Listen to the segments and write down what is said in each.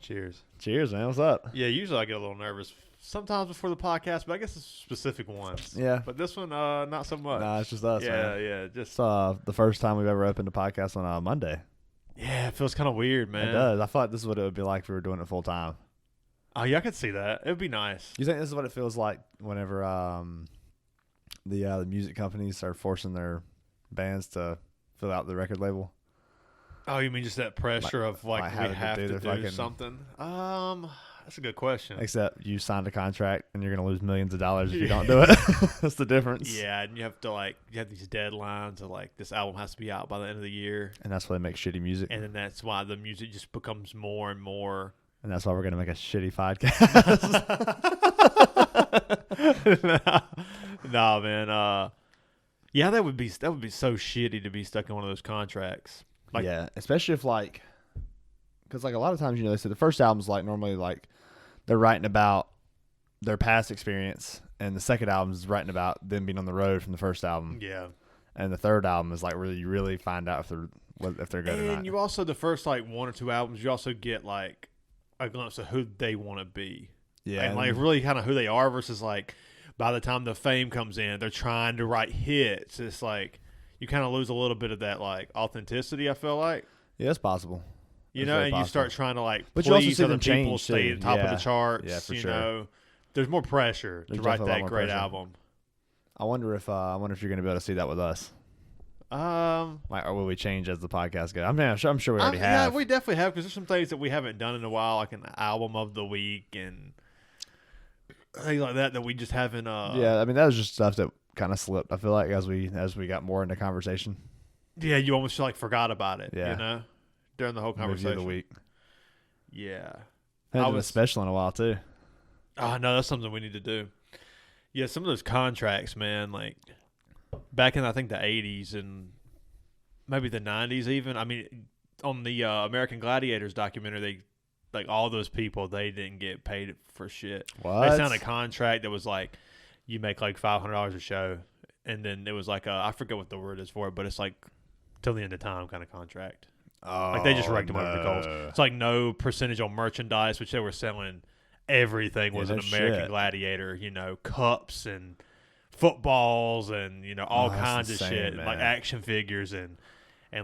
Cheers. Cheers, man. What's up? Yeah, usually I get a little nervous sometimes before the podcast, but I guess it's specific ones. Yeah. But this one, not so much. Nah, it's just us, man. Yeah. Just It's the first time we've ever opened a podcast on a Monday. yeah, it feels kind of weird, man. It does. I thought like this is what it would be like if we were doing it full time. Oh, yeah, I could see that. It would be nice. You think this is what it feels like whenever the music companies are forcing their bands to fill out the record label? Oh, you mean just that pressure of like we having have to do fucking something? That's a good question. Except you signed a contract and you're going to lose millions of dollars if you don't do it. That's the difference. Yeah, and you have these deadlines of like this album has to be out by the end of the year, And that's why they make shitty music. and then that's why the music just becomes more and more. And that's why we're going to make a shitty podcast. No, man. Yeah, that would be so shitty to be stuck in one of those contracts. Like, yeah, especially if because like a lot of times, they say the first album's like normally like they're writing about their past experience, and the second album is writing about them being on the road from the first album. yeah. And the third album is like where you really find out if they're good or not. And you also, the first like one or two albums, you also get like a glimpse of who they want to be. Yeah, And like really kind of who they are versus like by the time the fame comes in, they're trying to write hits. It's like you kind of lose a little bit of that like authenticity, I feel like. yeah, it's possible. You It's know, very and you possible. start trying to like But you also please see other them people, change, stay too. at the top of Yeah. the charts. Yeah, for you sure. know, there's more pressure There's to write definitely a lot that more great pressure. album. I wonder if you're going to be able to see that with us. Like, or will we change as the podcast goes? I'm sure we already have. Yeah, we definitely have because there's some things that we haven't done in a while, like an album of the week and things like that we just haven't. Yeah, I mean that was just stuff that kind of slipped. I feel like as we got more into conversation. Yeah, you almost like forgot about it. Yeah. You know, during the whole Review conversation. of the week. Yeah. I haven't done a special in a while too. Oh no, that's something we need to do. Yeah, some of those contracts, man, like back in I think the 80s and maybe the 90s even. I mean, on the American Gladiators documentary, they like all those people, they didn't get paid for shit. What? They signed a contract that was like you make like $500 a show, and then it was like I forget what the word is for it, but it's like till the end of time kind of contract. Oh, Like they just raked them over the no. coals. It's like no percentage on merchandise, which they were selling. Everything was Yeah, an no American shit. Gladiator, cups and footballs and all that's kinds insane, of shit, man. like action figures and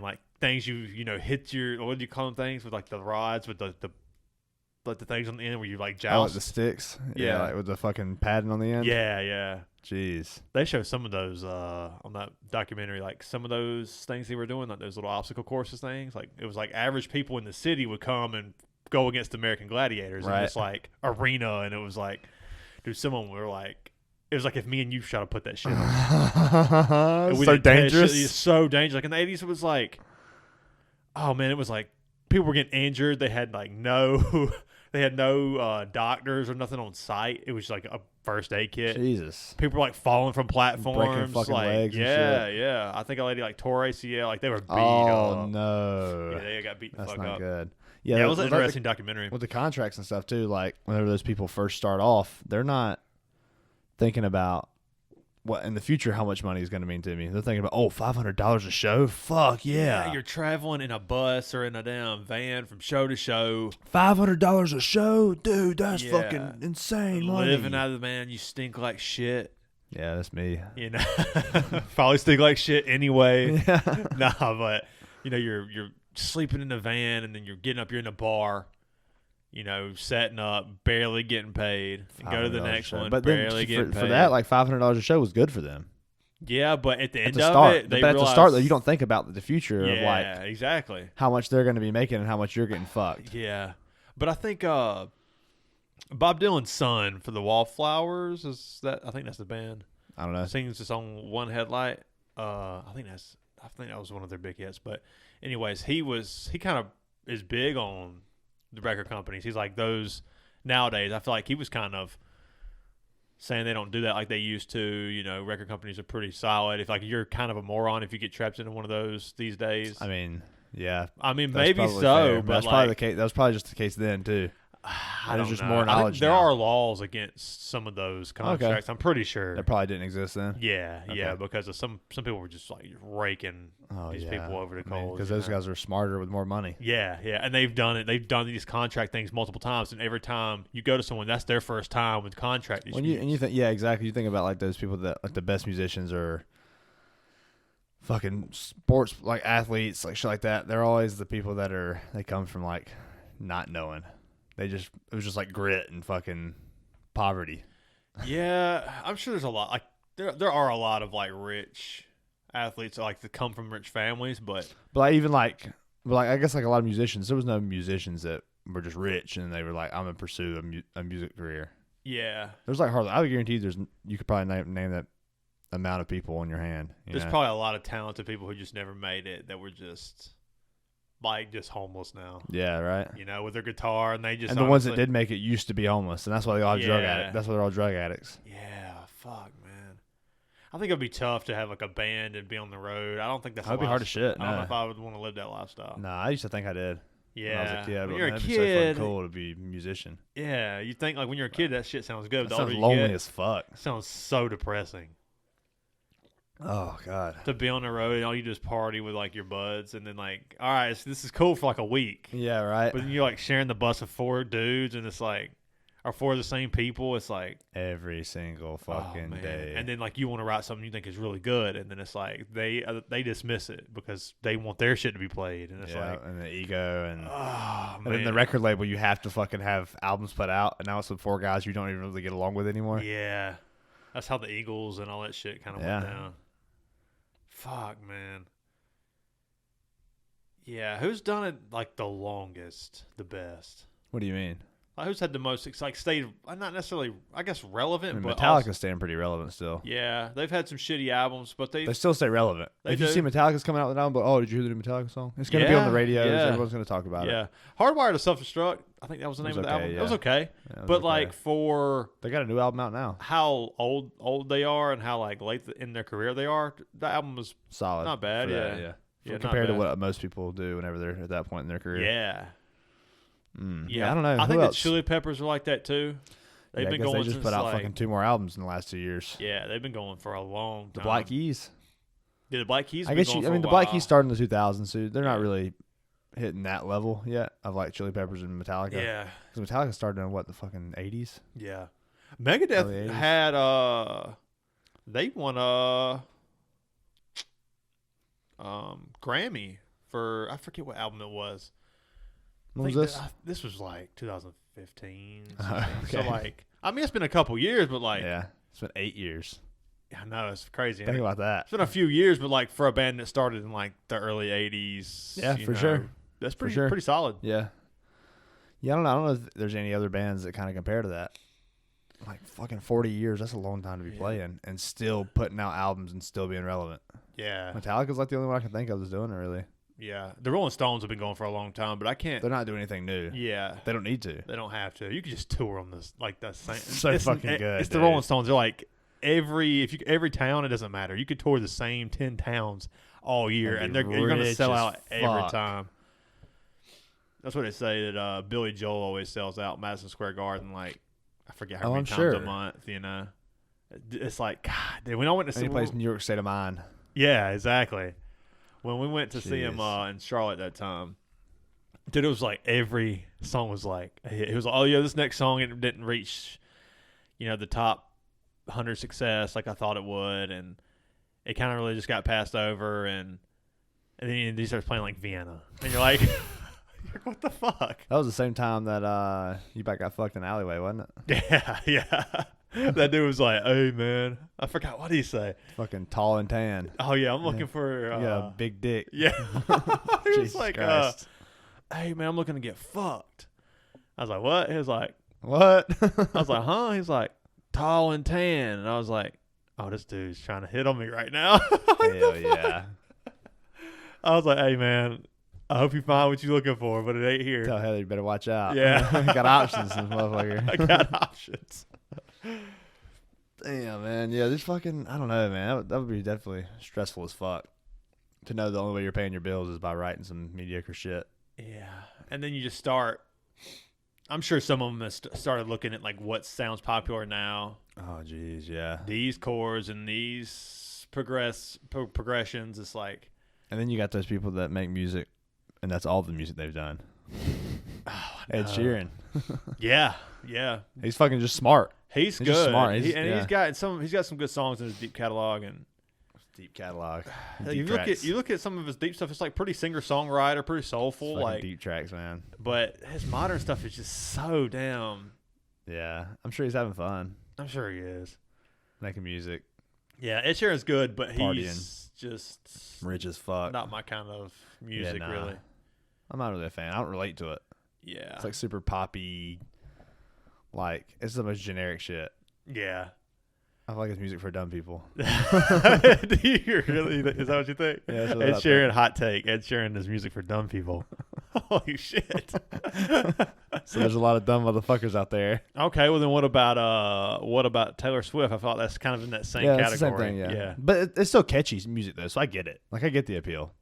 like things you hit your what do you call them things with like the rods with the things on the end where you like Oh, joust. the sticks. Yeah. Like with the fucking padding on the end. Yeah. Jeez. They show some of those on that documentary, like some of those things they were doing, like those little obstacle courses things. Like it was like average people in the city would come and go against American Gladiators in Right. this like arena, and it was like, dude, someone were like, it was like if me and you tried to put that shit on. And we So didn't test dangerous. shit. It's so dangerous. Like in the 80s, it was like, oh man, it was like people were getting injured. They had like no, they had no doctors or nothing on site. It was like a first aid kit. Jesus. People were like falling from platforms, fucking like legs and yeah, shit. yeah. I think a lady like tore ACL, like they were beat Oh up. no. Yeah, they got beat the That's fuck not up. good. Yeah, it was an with, like, interesting documentary. with the contracts and stuff too, like whenever those people first start off, they're not thinking about what in the future how much money is going to mean to me. They're thinking about $500 a show. Fuck yeah, You're traveling in a bus or in a damn van from show to show, $500 a show, dude. That's Yeah. fucking insane money. living out of the man. You stink like shit. Yeah, that's me. Probably stink like shit anyway. Yeah. Nah, but you're sleeping in the van and then you're getting up. You're in a bar. Setting up, barely getting paid. And go to the $500 next a show. one, But then barely getting paid. for that, like $500 a show was good for them. Yeah, but at the At end the of start, it, they but at the realized, start though, you don't think about the future of like Yeah, exactly. how much they're going to be making and how much you're getting fucked. Yeah, but I think Bob Dylan's son for the Wallflowers I think that's the band. I don't know. Sings this on One Headlight. I think that was one of their big hits. But anyways, he kind of is big on the record companies. He's like those nowadays. I feel like he was kind of saying they don't do that like they used to. Record companies are pretty solid. If like you're kind of a moron if you get trapped into one of those these days. I mean, yeah. I mean, That's maybe probably so, fair, but that's like, probably the case. That was probably just the case then too. I There's don't just know. more I think knowledge there now. are laws against some of those contracts. I'm pretty sure. That probably didn't exist then. Yeah, yeah, Okay. because of some people were just like raking these people over the coals because those guys are smarter with more money. Yeah, yeah, and they've done it. They've done these contract things multiple times, and every time you go to someone, that's their first time with contract disputes. And you think, yeah, exactly. You think about like those people that like the best musicians or fucking sports like athletes, like shit like that. They're always the people that they come from like not knowing. It was just like grit and fucking poverty. Yeah, I'm sure there's a lot. Like there are a lot of like rich athletes like that come from rich families, but I guess like a lot of musicians. There was no musicians that were just rich and they were like, I'm gonna pursue a music career. yeah, There's like hardly. I would guarantee you could probably name that amount of people on your hand. there's probably a lot of talented people who just never made it that were just homeless now. Yeah, right. With their guitar, and they just And the ones that did make it used to be homeless, and that's why they all drug addicts. That's why they're all drug addicts. Yeah, fuck, man. I think it'd be tough to have like a band and be on the road. I don't think that's. That'd be hard as shit. I don't know if I would want to live that lifestyle. Nah, I used to think I did. Yeah, when I was a kid. when you're a That'd kid, be so fucking cool to be a musician. Yeah, you think like when you're a kid, that shit sounds good. That sounds lonely as fuck. Sounds so depressing. Oh god. To be on the road and all you just party with like your buds, and then like, all right, so this is cool for like a week. Yeah, right. But then you're like sharing the bus with 4 dudes, and it's like, or 4 of the same people. It's like every single fucking day. And then like you want to write something you think is really good, and then it's like they dismiss it because they want their shit to be played, and it's like and the ego and man. then the record label, you have to fucking have albums put out, and now it's with 4 guys you don't even really get along with anymore. Yeah, that's how the Eagles and all that shit kind of went down. Fuck, man. Yeah, who's done it like the longest, the best? What do you mean? Like, who's had the most like stayed not necessarily, I guess, relevant, but Metallica's staying pretty relevant still. Yeah, they've had some shitty albums, but they still stay relevant. If you see Metallica's coming out with an album, but did you hear the new Metallica song? It's gonna be on the radios. Yeah. Everyone's gonna talk about it. Yeah, Hardwired to Self-Destruct. I think that was the name of the album. Yeah. It was okay, but like for they got a new album out now. How old they are and how like late in their career they are, the album was solid, not bad. Yeah. Compared to what most people do whenever they're at that point in their career. Yeah. Yeah, I don't know. I think the Chili Peppers are like that too. They've been going. They just put out fucking 2 more albums in the last 2 years. Yeah, they've been going for a long time. The Black Keys. Yeah, the Black Keys. I guess the Black Keys started in the 2000s, so they're not really hitting that level yet of like Chili Peppers and Metallica. Yeah, because Metallica started in what, the fucking 80s. Yeah, Megadeth had they won Grammy for, I forget what album it was. What was this? This was like 2015. Okay. So like, I mean, it's been a couple years, but like, yeah, it's been 8 years. I know, it's crazy. Think about that. It's been a few years, but like for a band that started in like the early 80s. Yeah, for sure. That's pretty solid. Yeah. Yeah, I don't know if there's any other bands that kind of compare to that. Like fucking 40 years, that's a long time to be playing and still putting out albums and still being relevant. Yeah. Metallica's like the only one I can think of that's doing it, really. Yeah. The Rolling Stones have been going for a long time, but I can't. They're not doing anything new. Yeah. They don't need to. They don't have to. You can just tour on this, like the same. So fucking good. It's the Rolling Stones. They're like every town, it doesn't matter. You could tour the same 10 towns all year, and you're going to sell out every time. That's what they say that Billy Joel always sells out Madison Square Garden. Like, I forget how many times a month. It's like, God, when I went to see, he plays New York State of Mind. Yeah, exactly. When we went to see him in Charlotte that time, dude, it was like every song was like, it was like, oh yeah, this next song it didn't reach, the top 100 success like I thought it would, and it kind of really just got passed over, and then he starts playing like Vienna, and you're like, what the fuck? That was the same time that you back got fucked in the alleyway, wasn't it? Yeah. That dude was like, hey, man. I forgot. What did he say? Fucking tall and tan. Oh, yeah. I'm looking for... yeah, big dick. Yeah. He was like, Christ. hey, man, I'm looking to get fucked. I was like, what? He was like... What? I was like, huh? He's like, tall and tan. And I was like, oh, this dude's trying to hit on me right now. Hell yeah. I was like, hey, man... I hope you find what you're looking for, but it ain't here. Tell Heather you better watch out. Yeah. Got options, this motherfucker. I got options. Damn, man. Yeah, this fucking, I don't know, man. That would be definitely stressful as fuck. To know the only way you're paying your bills is by writing some mediocre shit. Yeah. And then you just start, I'm sure some of them have started looking at like what sounds popular now. Oh, geez, yeah. These chords and these progressions. It's like, and then you got those people that make music, and that's all the music they've done. Ed Sheeran. yeah. He's fucking just smart. He's good. Just smart. He's got some good songs in his deep catalog and. Deep catalog. You look at some of his deep stuff. It's like pretty singer songwriter, pretty soulful, like deep tracks, man. But his modern stuff is just so damn. Yeah, I'm sure he's having fun. I'm sure he is making music. Yeah, Ed Sheeran's good, but partying. He's just rich as fuck. Not my kind of music, really. I'm not really a fan. I don't relate to it. Yeah, it's like super poppy. Like it's the most generic shit. Yeah. I feel like it's music for dumb people. Do you really? Is that what you think? Yeah, Ed Sheeran, hot take. Ed Sheeran is music for dumb people. Holy shit. So there's a lot of dumb motherfuckers out there. Okay, well then what about Taylor Swift? I thought that's kind of in that same category. It's the same thing, yeah. But it's still catchy music though, so I get it. Like I get the appeal.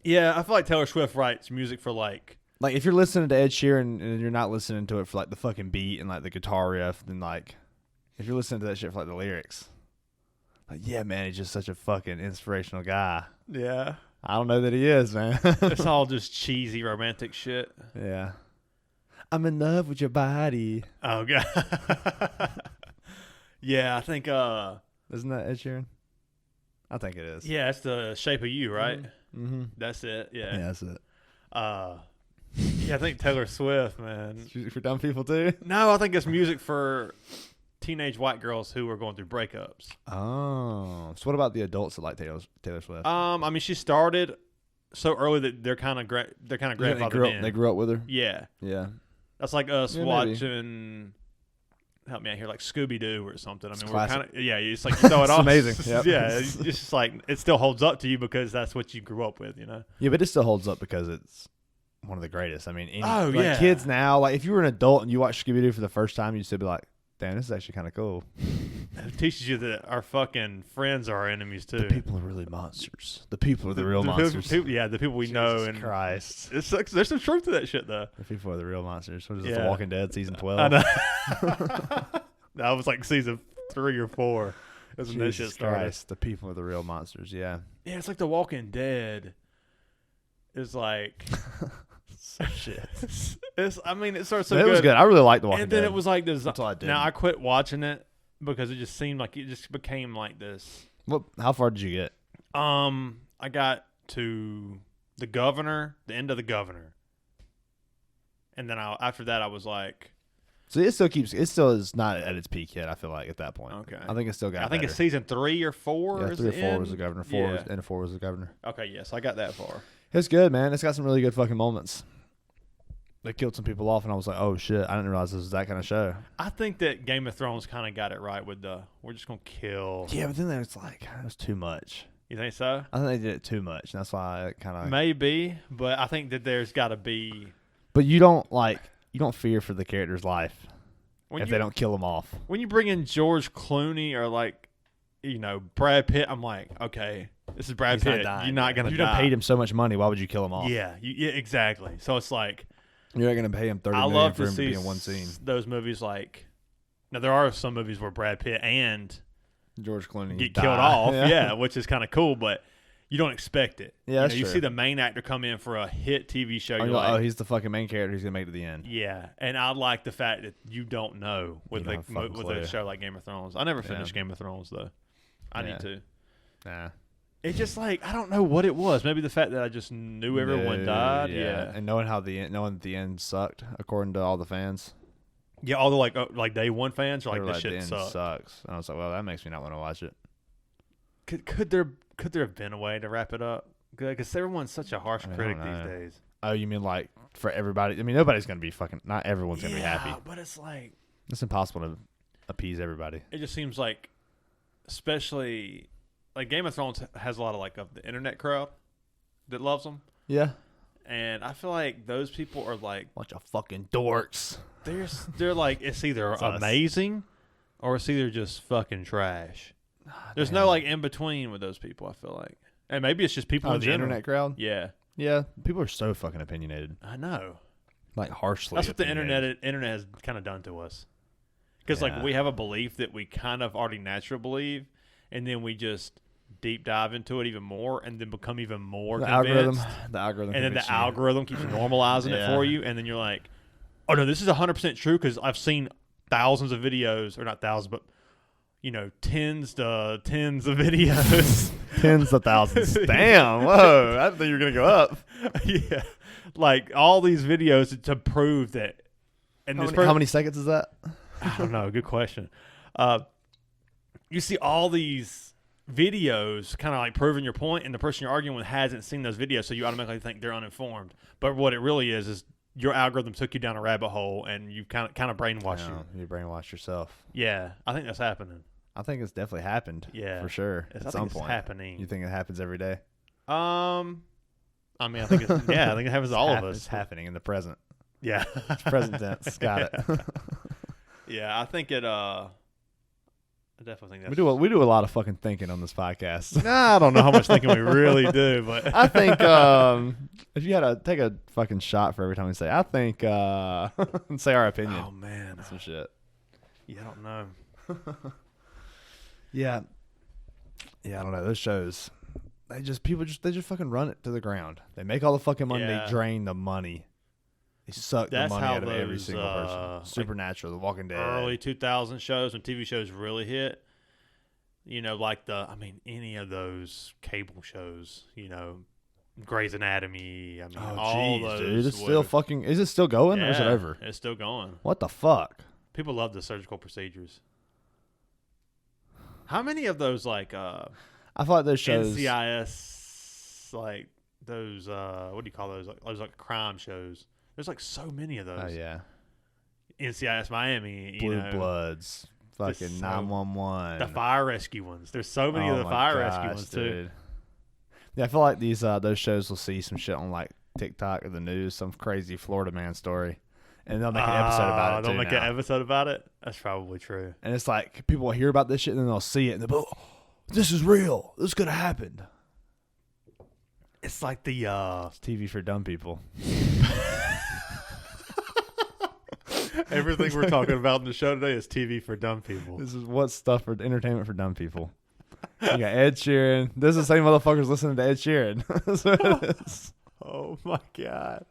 Yeah, I feel like Taylor Swift writes music for like if you're listening to Ed Sheeran and you're not listening to it for like the fucking beat and like the guitar riff, then like if you're listening to that shit for like the lyrics, like yeah, man, he's just such a fucking inspirational guy. Yeah. I don't know that he is, man. It's all just cheesy romantic shit. Yeah. I'm in love with your body. Oh god. Yeah, I think isn't that Ed Sheeran? I think it is. Yeah, it's the Shape of You, right? Mm-hmm. That's it. Yeah. Yeah, that's it. Yeah, I think Taylor Swift, man. It's music for dumb people too? No, I think it's music for teenage white girls who are going through breakups. Oh, so what about the adults that like Taylor Swift? I mean, she started so early that they're kind of grandfathered in. They grew up with her. Yeah, yeah. That's like us watching. Help me out here, like Scooby Doo or something. I mean, we're kind of it's like you throw it off. Amazing. Yep. Yeah, it's just like it still holds up to you because that's what you grew up with, you know. Yeah, but it still holds up because it's one of the greatest. I mean, yeah. Kids now, like if you were an adult and you watched Scooby Doo for the first time, you'd still be like, damn, this is actually kind of cool. It teaches you that our fucking friends are our enemies too. The people are really monsters. The people are the real monsters. The people we know. Jesus Christ. There's some truth to that shit though. The people are the real monsters. What is this, The Walking Dead season 12? I know. That was like season 3 or 4. That's when that shit started. Christ, the people are the real monsters. Yeah. Yeah, it's like The Walking Dead is like shit. I mean, it started so it good. was good. I really liked The Walking Dead. And then it was like this. Until I didn't. Now I quit watching it because it just seemed like it just became like this. How far did you get? I got to the end of the governor, and then after that I was like. So it still is not at its peak yet. I feel like at that point. Okay. I think it's still got. I think it's season 3 or 4. Yeah, 3 or 4 was the governor. 4 was the governor. Okay, yes, I got that far. It's good, man. It's got some really good fucking moments. They killed some people off, and I was like, oh shit, I didn't realize this was that kind of show. I think that Game of Thrones kind of got it right with we're just gonna kill. Yeah, but then it's like it was too much. You think so? I think they did it too much, and that's why I kind of maybe. But I think that there's got to be. But you don't fear for the character's life. If they don't kill him off. When you bring in George Clooney or like, Brad Pitt, I'm like, okay, this is Brad Pitt. You're not gonna. You done paid him so much money. Why would you kill him off? Yeah, exactly. So it's like you're not gonna pay him $30 million for him to be in one scene. Those movies, like, now there are some movies where Brad Pitt and George Clooney get killed off, which is kind of cool, but. You don't expect it. Yeah, that's you true. see the main actor come in for a hit TV show. You're like, he's the fucking main character. He's gonna make it to the end. Yeah, and I like the fact that you don't know with a show like Game of Thrones. I never finished Game of Thrones though. I need to. Nah. It's just like I don't know what it was. Maybe the fact that I just knew everyone died. Yeah, and knowing that the end sucked according to all the fans. Yeah, all the like day one fans are like this shit sucks. And I was like, well, that makes me not want to watch it. Could there have been a way to wrap it up? Because everyone's such a harsh critic these days. Oh, you mean like for everybody? I mean, nobody's going to be not everyone's going to be happy. But it's like... It's impossible to appease everybody. It just seems like, especially... Like Game of Thrones has a lot of the internet crowd that loves them. Yeah. And I feel like those people are like... Bunch of fucking dorks. They're like, it's either amazing or it's either just fucking trash. There's no in between with those people. I feel like, and maybe it's just people in the general. internet crowd. Yeah, yeah. People are so fucking opinionated. I know. like harshly. That's what the internet has kind of done to us. Because like we have a belief that we kind of already naturally believe, and then we just deep dive into it even more, and then become even more convinced. The algorithm, and then the algorithm keeps normalizing it for you, and then you're like, oh no, this is 100% true because I've seen thousands of videos, or not thousands, but tens of videos. Tens of thousands. Damn, whoa. I didn't think you were going to go up. Yeah. Like all these videos to prove that. And how many seconds is that? I don't know. Good question. You see all these videos kind of like proving your point, and the person you're arguing with hasn't seen those videos, so you automatically think they're uninformed. But what it really is your algorithm took you down a rabbit hole, and you kind of brainwashed you. You brainwashed yourself. Yeah, I think that's happening. I think it's definitely happened. Yeah, for sure. At some point, it's happening. You think it happens every day? I mean, I think I think it happens to all of us. It's happening in the present. Yeah, it's present tense. Got it. Yeah, I think it. I definitely think that's we do a lot of fucking thinking on this podcast. Nah, I don't know how much thinking we really do, but I think if you had to take a fucking shot for every time we say, I think, and say our opinion. Oh man, some shit. Yeah, I don't know. Yeah, I don't know. Those shows, they just fucking run it to the ground. They make all the fucking money. Yeah. They drain the money. They suck the money out of every single person. Supernatural, The Walking Dead. Early 2000 shows when TV shows really hit. Like any of those cable shows, Grey's Anatomy. All those. Dude, it's still fucking. Is it still going or is it over? It's still going. What the fuck? People love the surgical procedures. How many of those I thought those shows NCIS like those what do you call those? Those crime shows. There's so many of those. Oh yeah. NCIS Miami, Blue Bloods, fucking 911. The fire rescue ones. There's so many of the fire rescue ones too. Yeah, I feel like those shows will see some shit on TikTok or the news, some crazy Florida man story. And they'll make an episode about it. They'll make an episode about it? That's probably true. And it's like people will hear about this shit and then they'll see it and they'll be, oh, this is real. This could have happened. It's like the it's TV for dumb people. Everything we're talking about in the show today is TV for dumb people. This is what stuff for entertainment for dumb people. You got Ed Sheeran. This is the same motherfuckers listening to Ed Sheeran. That's what it is. Oh my God.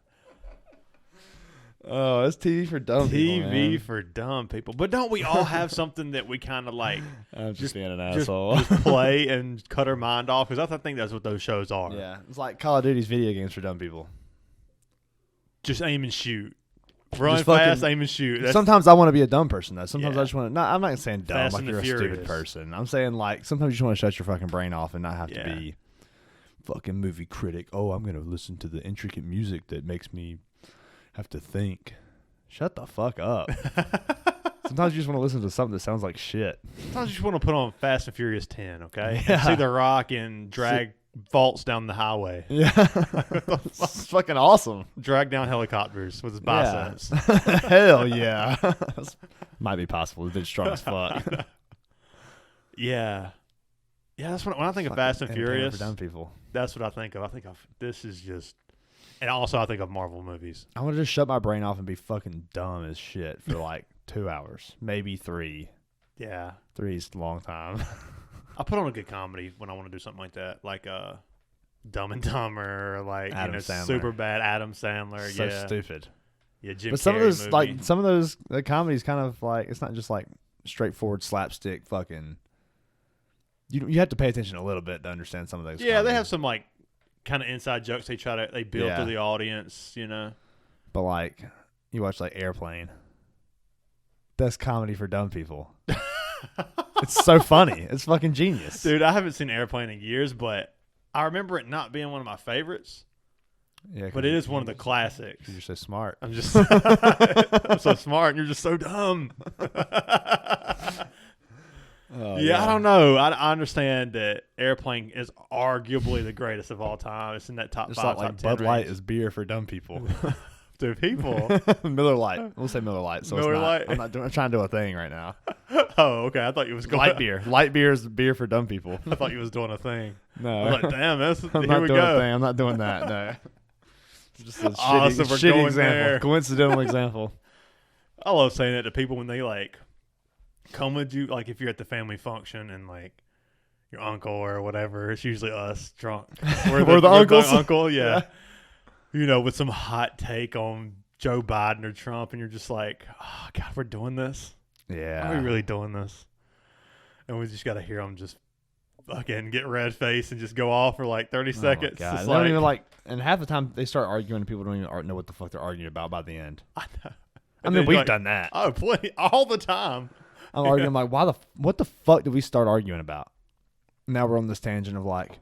Oh, it's TV for dumb people. TV for dumb people. But don't we all have something that we kind of like I'm just being an asshole. Just play and cut our mind off? Because I think that's what those shows are. Yeah. It's like Call of Duty's video games for dumb people. Just aim and shoot. Run fast, aim and shoot. Sometimes I want to be a dumb person, though. Sometimes I just want to. I'm not saying dumb Fast like you're a stupid person. I'm saying sometimes you just want to shut your fucking brain off and not have to be fucking movie critic. Oh, I'm going to listen to the intricate music that makes me have to think. Shut the fuck up. Sometimes you just want to listen to something that sounds like shit. Sometimes you just want to put on Fast and Furious 10, okay? Yeah. And see The Rock and drag vaults down the highway. Yeah. It's fucking awesome. Drag down helicopters with his biceps. Hell yeah. Might be possible. He's strong as fuck. Yeah. Yeah, that's when I think of Fast and Furious. For dumb people. That's what I think of. I think of this is just. And also, I think of Marvel movies. I want to just shut my brain off and be fucking dumb as shit for 2 hours, maybe 3. Yeah, 3 is a long time. I put on a good comedy when I want to do something like that, like Dumb and Dumber, Adam Sandler. Super Bad, Adam Sandler. So stupid. Yeah, Jim. But some Carrey of those, some of those comedies, kind of it's not just straightforward slapstick fucking. You have to pay attention a little bit to understand some of those. Yeah, comedies. they have some kind of inside jokes they build to the audience, But you watch Airplane. That's comedy for dumb people. It's so funny. It's fucking genius. Dude, I haven't seen Airplane in years, but I remember it not being one of my favorites. Yeah, but it is one of the classics. You're so smart. I'm just I'm so smart and you're just so dumb. Yeah, I don't know. I understand that Airplane is arguably the greatest of all time. It's in that top 5, top 10 Bud Light range. is beer for dumb people. To people. Miller Lite. We'll say Miller Lite. So Miller Lite. I'm trying to do a thing right now. Oh, okay. I thought you was going light beer. Light beer is beer for dumb people. I thought you was doing a thing. No. I was like, damn, I'm here we go. I'm not doing that. No. Just a Awesome, we're shitty going example. there. Coincidental example. I love saying that to people when they like come with you, like if you're at the family function and like your uncle or whatever. It's usually us drunk. We're the uncles. Uncle, yeah. You know, with some hot take on Joe Biden or Trump, and you're just like, oh God, we're doing this. Yeah. Are we really doing this? And we just got to hear them just fucking get red face and just go off for like 30 seconds. God. It's They don't even and half the time they start arguing and people don't even know what the fuck they're arguing about by the end. I know. I mean, we've done that. Oh, plenty, all the time. I'm arguing like, what the fuck did we start arguing about? Now we're on this tangent of like,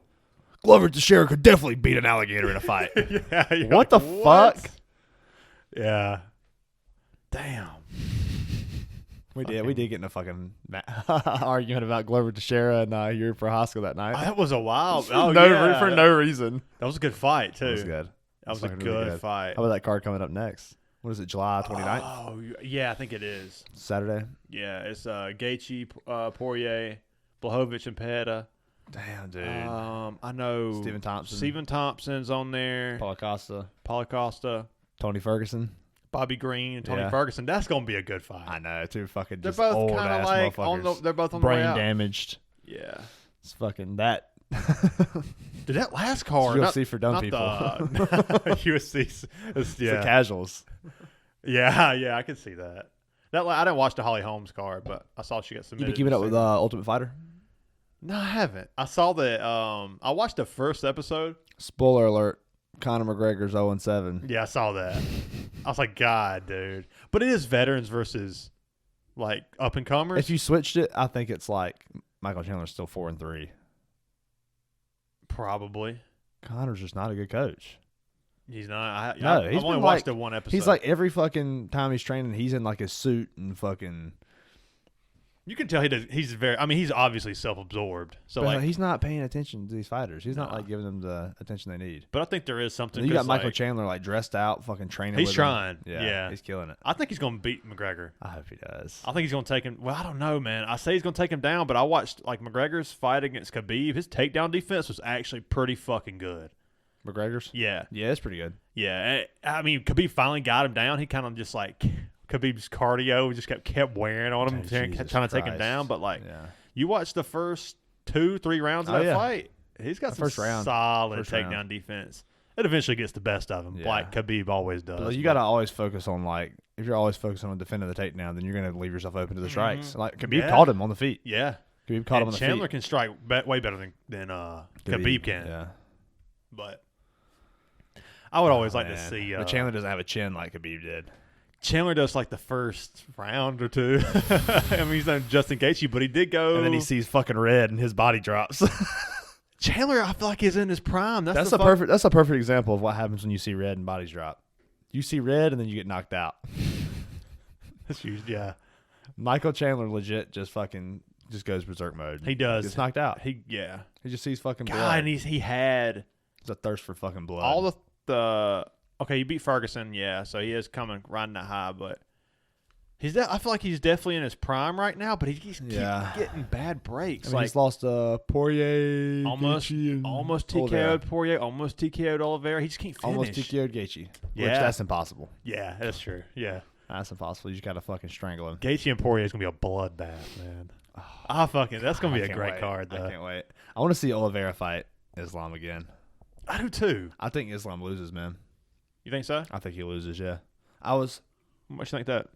Glover Teixeira could definitely beat an alligator in a fight. Yeah. What the fuck? Yeah. Damn. We did get in a fucking argument about Glover Teixeira and Yuri Prohaska that night. That was a wild. For no reason. That was a good fight too. That was good. That was a good fight. How about that card coming up next? What is it, July 29th? Oh, yeah, I think it is. Saturday? Yeah, it's Gaethje, Poirier, Blachowicz, and Pereira. Damn, dude. I know Stephen Thompson's on there. Paulo Costa. Tony Ferguson. Bobby Green and Tony Ferguson. That's going to be a good fight. I know, two fucking they're just both old kind of ass like motherfuckers. they're both on the way brain out. damaged. Yeah. It's fucking that. Dude, that last card. It's UFC for dumb people. UFC. It's the casuals. Yeah, I could see that. I didn't watch the Holly Holmes card, but I saw she got submitted. You been keeping up with Ultimate Fighter? No, I haven't. I saw that. I watched the first episode. Spoiler alert: Conor McGregor's 0-7. Yeah, I saw that. I was like, God, dude. But it is veterans versus like up and comers. If you switched it, I think it's like Michael Chandler's still 4-3. Probably. Conor's just not a good coach. He's not. He's I've only watched the one episode. He's like every fucking time he's training, he's in like his suit and fucking. You can tell he does. He's very. I mean, he's obviously self-absorbed. So like, he's not paying attention to these fighters. He's not like giving them the attention they need. But I think there is something. You got Michael Chandler like dressed out, fucking training. He's with trying. Him. Yeah, he's killing it. I think he's going to beat McGregor. I hope he does. I think he's going to take him. Well, I don't know, man. I say he's going to take him down, but I watched like McGregor's fight against Khabib. His takedown defense was actually pretty fucking good. McGregor's? Yeah, it's pretty good. Yeah, I mean, Khabib finally got him down. He kind of just like Khabib's cardio just kept wearing on him, trying to take him down. But like, you watch the first 2-3 rounds of that fight, he's got some solid takedown defense. It eventually gets the best of him, like Khabib always does. But you got to always focus on like, if you're always focusing on defending the takedown, then you're going to leave yourself open to the strikes. Like Khabib caught him on the feet. Yeah, Khabib caught him on the feet. Chandler can strike way better than Khabib can. Yeah, but I would always like to see. But Chandler doesn't have a chin like Khabib did. Chandler does like the first round or two. I mean, he's not Justin Gaethje, but he did go. And then he sees fucking red and his body drops. Chandler, I feel like he's in his prime. That's a perfect example of what happens when you see red and bodies drop. You see red and then you get knocked out. That's huge, yeah. Michael Chandler legit just goes berserk mode. He does. Gets knocked out. He just sees fucking blood. God, and he had it's a thirst for fucking blood. All the okay, you beat Ferguson, yeah, so he is riding that high, but I feel like he's definitely in his prime right now, but he keeps getting bad breaks. I mean, he's lost Poirier, almost TKO'd Poirier, almost TKO'd Oliveira. He just can't finish. Almost TKO'd Gaethje. Yeah, which that's impossible. Yeah, that's true. Yeah, that's impossible. You just gotta fucking strangle him. Gaethje and Poirier is gonna be a bloodbath, man. That's gonna be a great card, though. I can't wait. I want to see Oliveira fight Islam again. I do too. I think Islam loses, man. You think so? I think he loses. Yeah. What much you think that?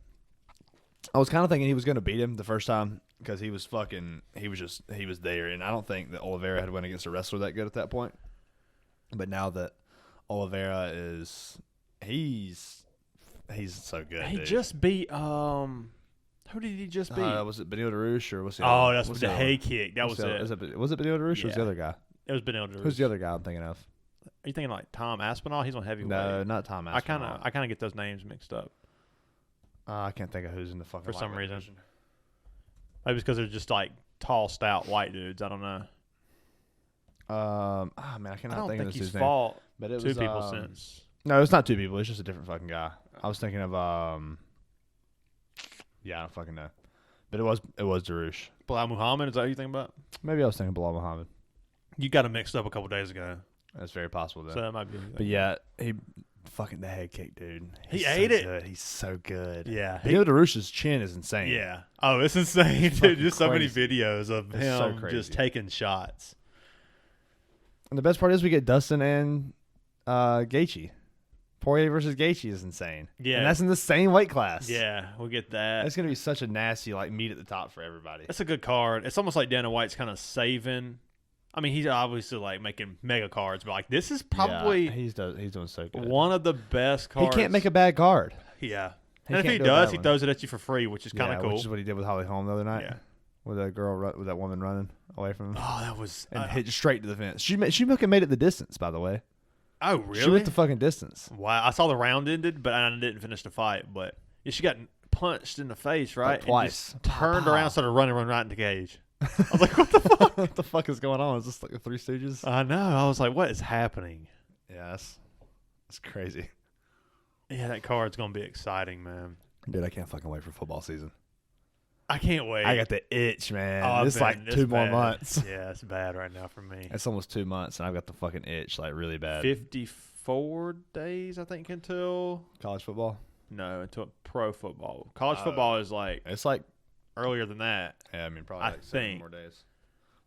I was kind of thinking he was going to beat him the first time because he was there, and I don't think that Oliveira had went against a wrestler that good at that point. But now that Oliveira he's so good. He just beat who did he just beat? Was it Benil Dariush or what's the other? That's the hay kick. That was it. Was it Benil Dariush or was the other guy? It was Benil Dariush. Who's the other guy I'm thinking of? Are you thinking like Tom Aspinall? He's on heavyweight. No, not Tom Aspinall. I kind of get those names mixed up. I can't think of who's in the fucking for some reason. Division. Maybe it's because they're just like tall, stout white dudes. I don't know. Man, I cannot think of this dude's name. Fought but it two was people since. No, it's not two people. It's just a different fucking guy. I was thinking of yeah, I don't fucking know. But it was Darush. Bilal Muhammad, is that who you think about? Maybe I was thinking Bilal Muhammad. You got him mixed up a couple days ago. That's very possible then. So that might be. But yeah, fucking the head kick, dude. He He's ate so it. Good. He's so good. Yeah. Neil DeRush's chin is insane. Yeah. Oh, it's insane, It's dude. fucking Just so many crazy. videos of It's so him crazy. just taking shots. And the best part is we get Dustin and Gaethje. Poirier versus Gaethje is insane. Yeah. And that's in the same weight class. Yeah, we'll get that. That's gonna be such a nasty meat at the top for everybody. That's a good card. It's almost like Dana White's kind of saving. I mean, he's obviously like making mega cards, but like this is probably he's doing so good. one of the best cards. He can't make a bad card. Yeah. He And if can't he do a does, bad he one. throws it at you for free, which is kind of cool. Which is what he did with Holly Holm the other night. Yeah. With that woman running away from him Oh, that was. and hit straight to the fence. She fucking made it the distance, by the way. Oh, really? She went the fucking distance. Wow. I saw the round ended, but I didn't finish the fight. But yeah, she got punched in the face, right? Like twice. And just turned Pow. around, started running right into the cage. I was like, what the fuck? What the fuck is going on? Is this like the Three Stooges? I know. I was like, what is happening? Yeah, that's crazy. Yeah, that card's going to be exciting, man. Dude, I can't fucking wait for football season. I can't wait. I got the itch, man. Oh, It's like man, 2 more bad. months. Yeah, it's bad right now for me. It's almost 2 months, and I've got the fucking itch, like really bad. 54 days, I think, until College football? until pro football. College football is like It's like, earlier than that. yeah, I mean, probably I like 7 think. more days.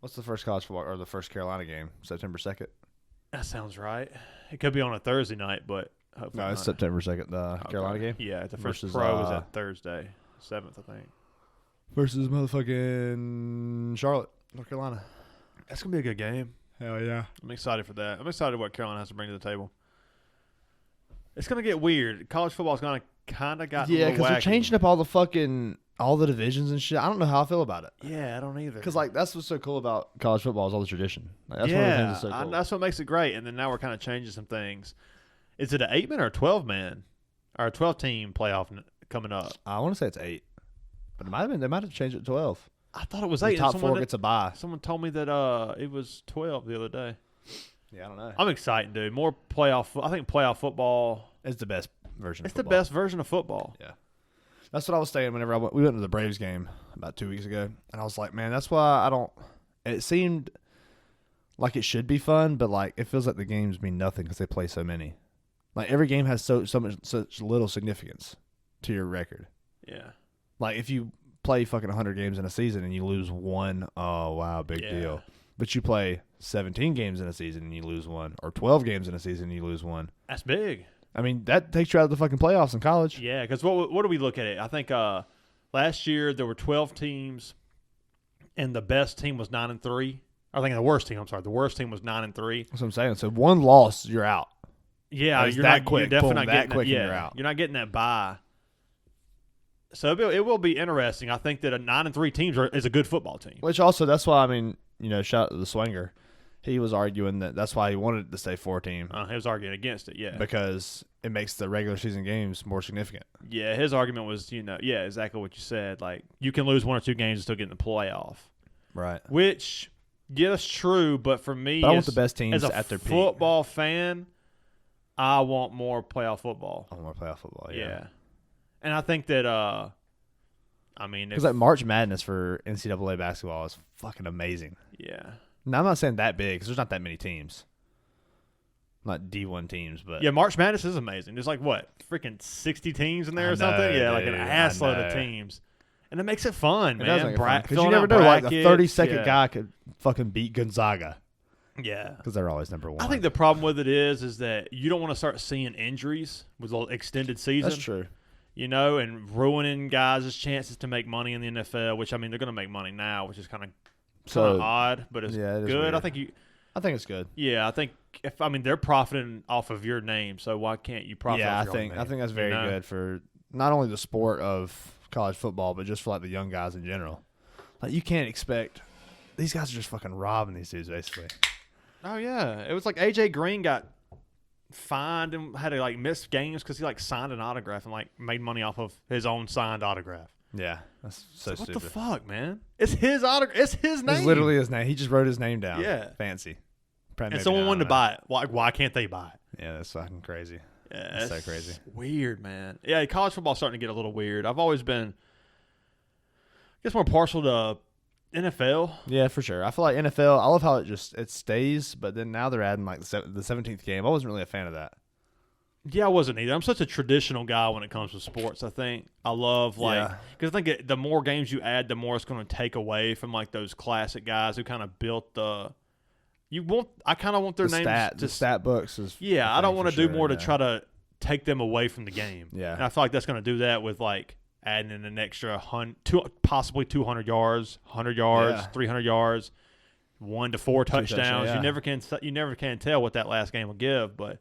What's the first college football or the first Carolina game? September 2nd? That sounds right. It could be on a Thursday night, but hopefully No, it's not. September 2nd, the Okay. Carolina game. Yeah, the first Versus, pro is at Thursday, 7th, I think. Versus motherfucking Charlotte, North Carolina. That's gonna be a good game. Hell yeah. I'm excited for that. I'm excited what Carolina has to bring to the table. It's gonna get weird. College football's gonna kind of got Yeah, because they're wacky. changing up all the divisions and shit. I don't know how I feel about it. Yeah, I don't either. Because that's what's so cool about college football is all the tradition. Like, that's one of the things that's so cool. that's what makes it great. And then now we're kind of changing some things. Is it an 8-man or a 12-man or a 12-team playoff coming up? I want to say it's 8, but they might have changed it to 12. I thought it was The 8. top and 4 gets a bye. someone told me that it was 12 the other day. Yeah, I don't know. I'm excited, dude. More playoff. I think playoff football. It's the best version. It's of the football. best version of football. Yeah. That's what I was saying whenever we went to the Braves game about 2 weeks ago, and I was like, man, that's why I don't. It seemed like it should be fun, but like it feels like the games mean nothing because they play so many. Like every game has such little significance to your record. Yeah. Like if you play fucking 100 games in a season and you lose one, oh wow, big Yeah. deal. But you play 17 games in a season and you lose one, or 12 games in a season and you lose one. That's big. I mean, that takes you out of the fucking playoffs in college. Yeah, because what do we look at it? I think last year there were 12 teams, and the best team was 9-3. I think the worst team. I'm sorry, the worst team was 9-3. That's what I'm saying. So one loss, you're out. Yeah, It's you're that not quick. You're definitely Boom, not that getting quick and yeah, you're out. You're not getting that bye. So it will be interesting. I think that a 9-3 team is a good football team. Which also, that's why, I mean, shout out to the Swinger. He was arguing that's why he wanted to stay 4-team He was arguing against it. Yeah, because it makes the regular season games more significant. yeah. His argument was, yeah, exactly what you said. Like you can lose 1 or 2 games and still get in the playoff. Right. Which, yeah, that's true. But for me, But I want the best teams as a at their peak. football fan, I want more playoff football. I want more playoff football, Yeah. And I think that, I mean, Because like March Madness for NCAA basketball is fucking amazing. yeah. Now, I'm not saying that big because there's not that many teams. Not D1 teams, but Yeah, March Madness is amazing. There's like, what, freaking 60 teams in there I or something? know, Yeah, like an dude, ass I load of know. teams. And it makes it fun, it man. does make it fun. Because you filling never out know, like a brackets, 30-second yeah. guy could fucking beat Gonzaga Yeah. because they're always number 1. I think the problem with it is that you don't want to start seeing injuries with the extended season. that's true. And ruining guys' chances to make money in the NFL, which, I mean, they're going to make money now, which is kind of odd, but it's yeah, it is good. weird. I think it's good. I think they're profiting off of your name, so why can't you profit Yeah, off your own name? I think that's very good for not only the sport of college football, but just for like the young guys in general. Like you can't expect these guys are just fucking robbing these dudes basically. Oh yeah, it was like AJ Green got fined and had to like miss games because he like signed an autograph and like made money off of his own signed autograph. Yeah, that's so What stupid. the fuck, man? It's his autograph. It's his name. It's literally his name. He just wrote his name down. Yeah. Fancy. And someone wanted to buy it. Why can't they buy it? Yeah, that's fucking crazy. Yeah, That's so crazy. Weird, man. Yeah, college football's starting to get a little weird. I've always been, I guess, more partial to NFL. Yeah, for sure. I feel like NFL, I love how it stays, but then now they're adding like the 17th game. I wasn't really a fan of that. Yeah, I wasn't either. I'm such a traditional guy when it comes to sports. I think I love because I think the more games you add, the more it's going to take away from like those classic guys who kind of built the. I kind of want their names. The stat books is. Yeah, I don't want to do more to try to take them away from the game. Yeah, and I feel like that's going to do that with like adding in an extra possibly 200 yards, 100 yards, 300 yards, 1 to 4 touchdowns. Yeah. You never can tell what that last game will give, but.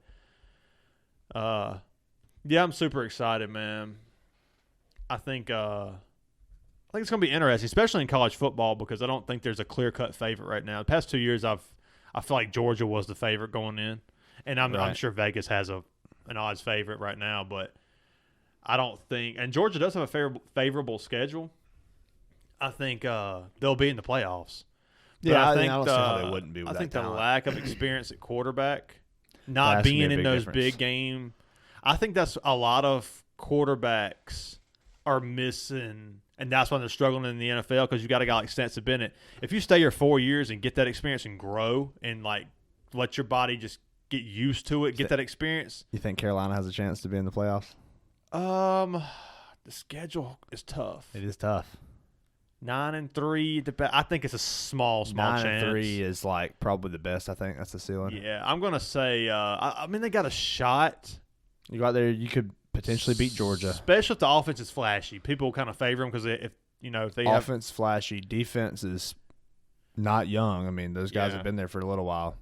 Yeah, I'm super excited, man. I think it's gonna be interesting, especially in college football, because I don't think there's a clear-cut favorite right now. The past 2 years, I feel like Georgia was the favorite going in, and I'm sure Vegas has an odds favorite right now, but I don't think. And Georgia does have a favorable schedule. I think they'll be in the playoffs. But yeah, I don't see how they wouldn't be. With I think talent. the lack of experience at quarterback. Not being in those big game, I think that's a lot of quarterbacks are missing, and that's why they're struggling in the NFL because you got a guy like Stetson Bennett. If you stay here 4 years and get that experience and grow and like let your body just get used to it, get that experience. You think Carolina has a chance to be in the playoffs? The schedule is tough. It is tough. 9-3. I think it's a small chance. 9-3 is like probably the best. I think that's the ceiling. Yeah, I'm gonna say. I mean, they got a shot. You go out there, you could potentially beat Georgia. Especially if the offense is flashy, people kind of favor them because if they offense flashy, defense is not young. I mean, those guys have been there for a little while.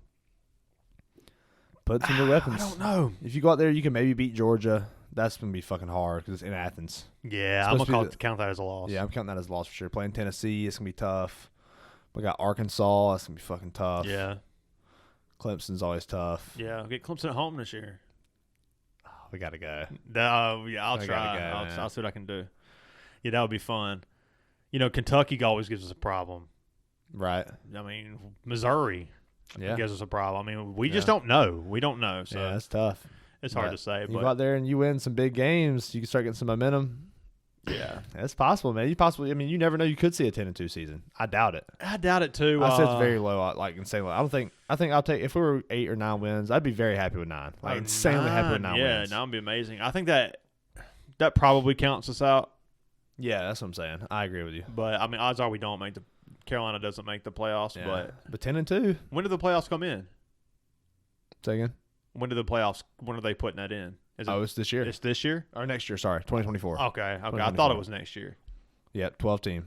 Put some new weapons. I don't know. If you go out there, you can maybe beat Georgia. That's going to be fucking hard because it's in Athens. Yeah, I'm going to count that as a loss. Yeah, I'm counting that as a loss for sure. Playing Tennessee, it's going to be tough. We got Arkansas. That's going to be fucking tough. Yeah. Clemson's always tough. Yeah, I'll get Clemson at home this year. Oh, we got to go. Yeah, I'll try. I'll see what I can do. Yeah, that would be fun. Kentucky always gives us a problem. Right. I mean, Missouri gives us a problem. I mean, we just don't know. We don't know. So yeah, that's tough. It's hard to say. You go out there and you win some big games, you can start getting some momentum. Yeah, it's possible, man. You never know. You could see a 10-2 season. I doubt it. I doubt it too. I said it's very low, like insanely low. I think I'll take if we were 8 or 9 wins. I'd be very happy with 9. Like insanely happy with 9 wins. Yeah, 9 would be amazing. I think that probably counts us out. Yeah, that's what I'm saying. I agree with you. But I mean, odds are we don't make Carolina doesn't make the playoffs. Yeah. But 10-2. When do the playoffs come in? Say again. When do the playoffs? When are they putting that in? It's this year. It's this year or next year? Sorry, 2024. Okay. I thought it was next year. Yeah, 12 team.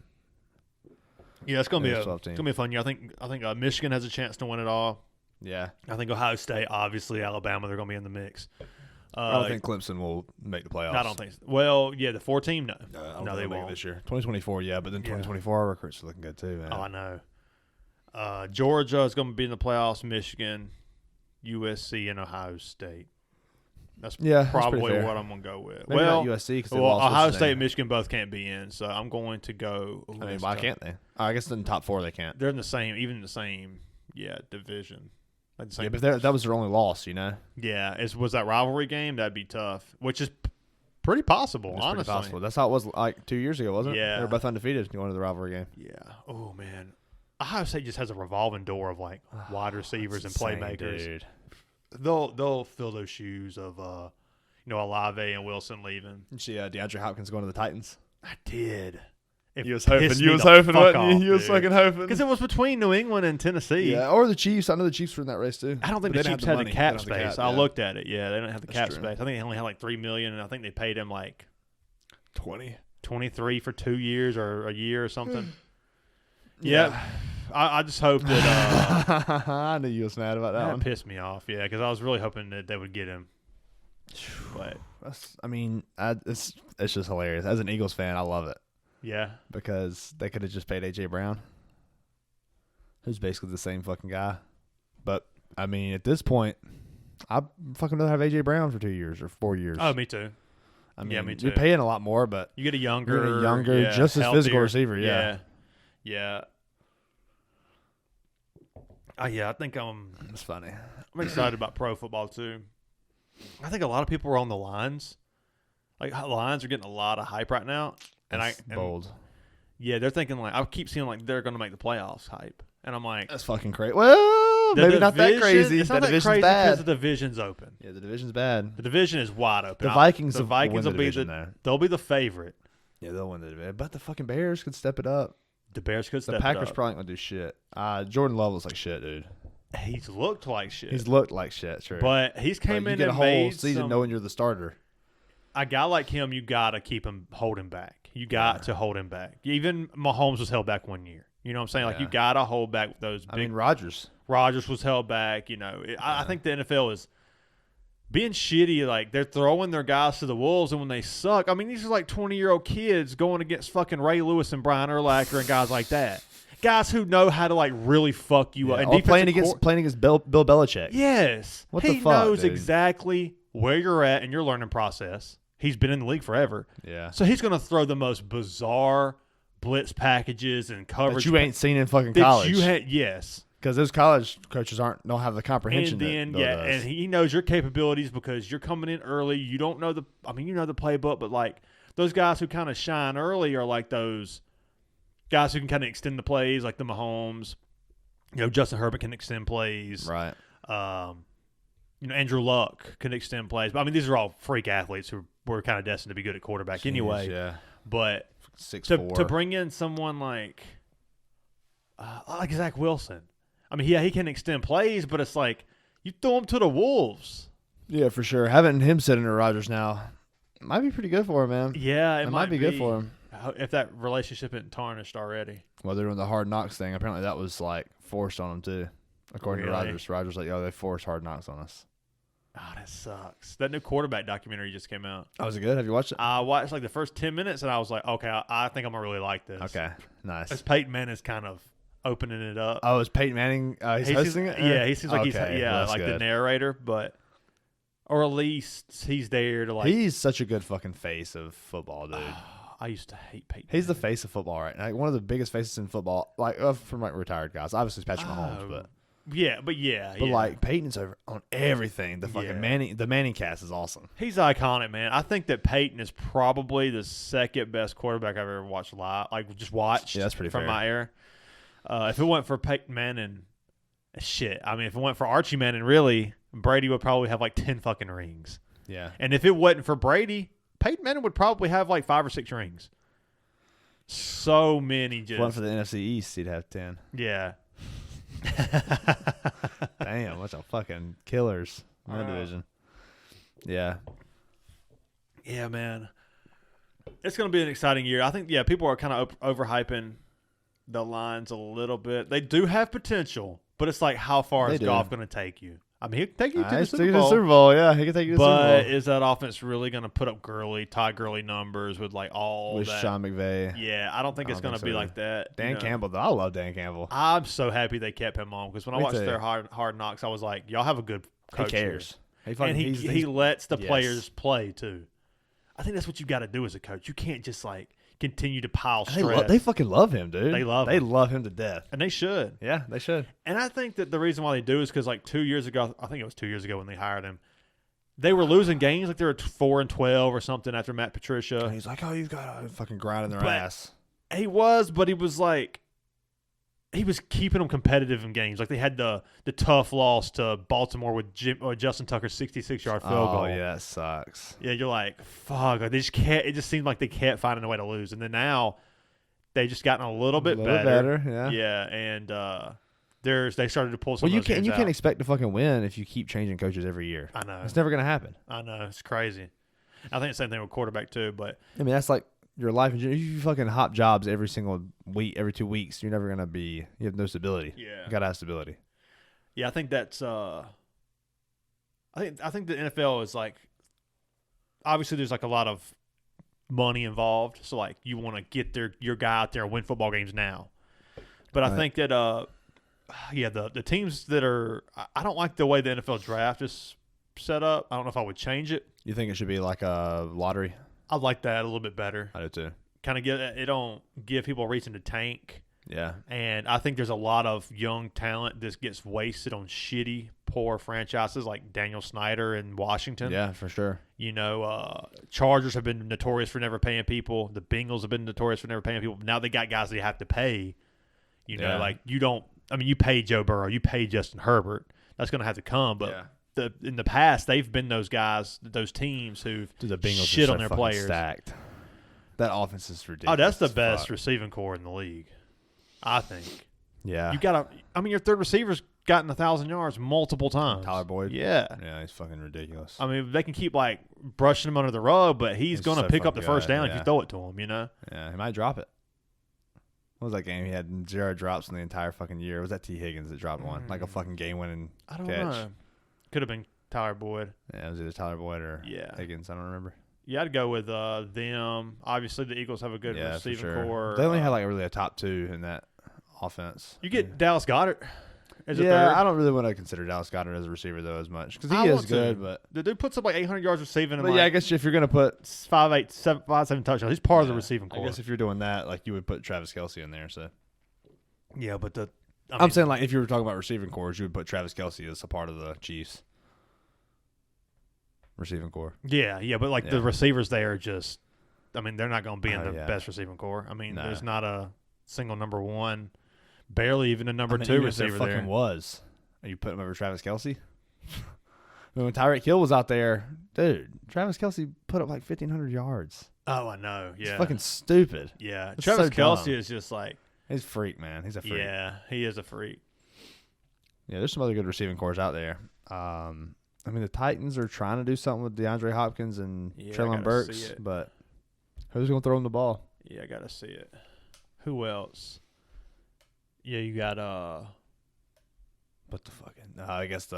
Yeah, it's gonna be a fun year. I think Michigan has a chance to win it all. Yeah, I think Ohio State, obviously Alabama, they're gonna be in the mix. I don't think Clemson will make the playoffs. I don't think so. Well, yeah, the 4 team, no, they won't this year. 2024, yeah, but then 2024 our recruits are looking good too, man. Oh, I know. Georgia is gonna be in the playoffs. Michigan, USC, and Ohio State. That's probably what I'm going to go with. Maybe not USC because Ohio State and Michigan both can't be in, so I'm going to go. I mean, why can't they? I guess in the top 4 they can't. They're in the same division. Like but that was their only loss, Yeah, was that rivalry game? That'd be tough, which is pretty possible, honestly. Pretty possible. That's how it was like 2 years ago, wasn't it? Yeah. They were both undefeated going to the rivalry game. Yeah. Oh, man. Ohio State just has a revolving door of, like, wide receivers and playmakers. Dude. They'll fill those shoes of Olave and Wilson leaving. You see DeAndre Hopkins going to the Titans? I did. You was hoping, wasn't you? You was fucking hoping. Because it was between New England and Tennessee. Yeah, or the Chiefs. I know the Chiefs were in that race too. I don't think the Chiefs had the cap space. I looked at it. Yeah, they don't have the cap true. space. I think they only had like $3 million, and I think they paid him like 23 for 2 years or a year or something. Yeah. I just hope that I knew you was mad about that one. Pissed me off, yeah, because I was really hoping that they would get him. But it's just hilarious. As an Eagles fan, I love it. Yeah, because they could have just paid AJ Brown, who's basically the same fucking guy. But I mean, at this point, I fucking rather have AJ Brown for 2 years or 4 years. Oh, me too. I mean, me too. You're paying a lot more, but you get a younger, just as healthier, physical receiver. Yeah. I think It's funny. I'm excited about pro football too. I think a lot of people are on the lines. Like lines are getting a lot of hype right now, That's bold. Yeah, they're thinking like I keep seeing like they're going to make the playoffs hype, and I'm like, that's fucking crazy. Well, maybe not that crazy. It's not the that division's crazy bad. because the division's open. Yeah, the division's bad. The division is wide open. The Vikings will win the be division there. they'll be the favorite. Yeah, they'll win the division. But the fucking Bears could step it up. The Bears could step it up. The Packers probably ain't gonna do shit. Jordan Love looks like shit, dude. He's looked like shit. He's looked like shit, true. But he's came in you get and a whole made season knowing you're the starter. A guy like him, you gotta hold him back. You got to hold him back. Even Mahomes was held back 1 year. You know what I'm saying? Like you gotta hold back those big. I mean, Rodgers was held back. You know, I think the NFL is being shitty. Like they're throwing their guys to the wolves, and when they suck, I mean, these are like 20-year-old kids going against fucking Ray Lewis and Brian Urlacher and guys like that. Guys who know how to like really fuck you up. And or playing against Bill Belichick. Yes, what he the fuck, knows dude? Exactly where you're at in your learning process. He's been in the league forever. Yeah, so he's gonna throw the most bizarre blitz packages and coverage that you ain't seen in fucking college. Yes. Because those college coaches don't have the comprehension. And then and he knows your capabilities because you're coming in early. You don't know you know the playbook, but like those guys who kind of shine early are like those guys who can kind of extend the plays, like the Mahomes. You know, Justin Herbert can extend plays. Right. You know, Andrew Luck can extend plays. But I mean, these are all freak athletes who were kind of destined to be good at quarterback anyway. Yeah. But 6'4". to bring in someone like Zach Wilson. I mean, yeah, he can extend plays, but it's like you throw him to the wolves. Yeah, for sure. Having him sitting to Rodgers now might be pretty good for him, man. Yeah, it might be good for him. If that relationship isn't tarnished already. Well, they're doing the Hard Knocks thing. Apparently that was like forced on him too, according to Rodgers. Rodgers like, they forced Hard Knocks on us. Oh, that sucks. That new quarterback documentary just came out. Oh, was it good? Have you watched it? I watched like the first 10 minutes, and I was like, okay, I think I'm going to really like this. Okay, nice. As Peyton Manning's kind of opening it up. Oh, is Peyton Manning he's hosting it? Yeah, he seems like he's like good. the narrator, but or at least he's there to like. He's such a good fucking face of football, dude. I used to hate Peyton. He's the face of football right now. Like, one of the biggest faces in football, like from like retired guys. Obviously, it's Patrick Mahomes, but like Peyton's over on everything. The fucking Manning cast is awesome. He's iconic, man. I think that Peyton is probably the second best quarterback I've ever watched live. Like just watched. Yeah, that's pretty from fair. my era. If it went for Peyton Manning, shit. I mean, if it went for Archie Manning, really, Brady would probably have like 10 fucking rings. Yeah. And if it wasn't for Brady, Peyton Manning would probably have like 5 or 6 rings. So many just. If it went for the NFC East, he'd have 10. Yeah. Damn, what's a fucking killers in that division. Yeah. Yeah, man. It's going to be an exciting year. I think, people are kind of overhyping the Lions a little bit. They do have potential, but it's like, how far is Goff going to take you? I mean, he can take you to the Super Bowl. Yeah, he can take you to the Super Bowl. But is that offense really going to put up Todd Gurley numbers with like all with that? Sean McVay? Yeah, I don't think it's going to be like that. Dan Campbell, though. I love Dan Campbell. I'm so happy they kept him on because when I watched their hard knocks, I was like, y'all have a good coach. He cares. And he lets the players play too. I think that's what you got to do as a coach. You can't just like continue to pile stress. They fucking love him, dude. They love him to death. And they should. Yeah, they should. And I think that the reason why they do is because like 2 years ago, I think it was 2 years ago when they hired him, they were losing games. Like they were 4-12 or something after Matt Patricia. And he's like, oh, you've got to fucking grind in their ass. He was, but he was like, he was keeping them competitive in games. Like they had the tough loss to Baltimore with Justin Tucker's 66-yard field goal. Oh, yeah, it sucks. Yeah, you're like, fuck. Like, they just can't. It just seemed like they can't find a way to lose. And then now they just gotten a little bit better. Yeah. Yeah, and they started to pull some. Well, you can't expect to fucking win if you keep changing coaches every year. I know it's never gonna happen. I know it's crazy. I think the same thing with quarterback too. But I mean, that's like your life. If you fucking hop jobs every single week, every 2 weeks, you're never gonna be. You have no stability. Yeah, you gotta have stability. Yeah, I think that's. I think the NFL is like. Obviously, there's like a lot of money involved, so like you want to get your guy out there and win football games now. But I think that the teams that are. I don't like the way the NFL draft is set up. I don't know if I would change it. You think it should be like a lottery? I like that a little bit better. I do too. Kind of it don't give people a reason to tank. Yeah. And I think there's a lot of young talent that gets wasted on shitty, poor franchises like Daniel Snyder in Washington. Yeah, for sure. You know, Chargers have been notorious for never paying people. The Bengals have been notorious for never paying people. Now they got guys they have to pay. You know, like you don't I mean, you pay Joe Burrow, you pay Justin Herbert. That's going to have to come. But in the past, they've been those guys, those teams who've the Bengals shit are on so their fucking players. Stacked. That offense is ridiculous. Oh, that's the best receiving core in the league, I think. Yeah. You got to – I mean, your third receiver's gotten 1,000 yards multiple times. Tyler Boyd? Yeah. Yeah, he's fucking ridiculous. I mean, they can keep, like, brushing him under the rug, but he's going to pick up the first down if you throw it to him, you know? Yeah, he might drop it. What was that game? He had 0 drops in the entire fucking year. Was that T. Higgins that dropped one? Like a fucking game-winning catch? I don't know. Could have been Tyler Boyd. Yeah, it was either Tyler Boyd or Higgins. I don't remember. Yeah, I'd go with them. Obviously, the Eagles have a good receiving core. They only had like really a top 2 in that offense. You get Dallas Goedert as a third. I don't really want to consider Dallas Goedert as a receiver though as much because he is good. But the dude puts up like 800 yards receiving. But I guess if you're gonna put 5, 7 touchdowns, he's part of the receiving core. I guess if you're doing that, like you would put Travis Kelce in there. So yeah, but I'm saying like if you were talking about receiving cores, you would put Travis Kelce as a part of the Chiefs receiving core. Yeah, but like the receivers there are just, I mean, they're not going to be in the best receiving core. I mean, there's not a single number one, barely even a number 2 receiver there. Fucking was. Are you putting him over Travis Kelce? When Tyreek Hill was out there, dude, Travis Kelce put up like 1,500 yards. Oh, I know. Yeah, it's fucking stupid. Yeah, it's Travis so Kelce dumb. is just like he's a freak, man. He's a freak. Yeah, he is a freak. Yeah, there's some other good receiving cores out there. I mean, the Titans are trying to do something with DeAndre Hopkins and Treylon Burks, but who's going to throw him the ball? Yeah, I got to see it. Who else? Yeah, you got What the fucking? I guess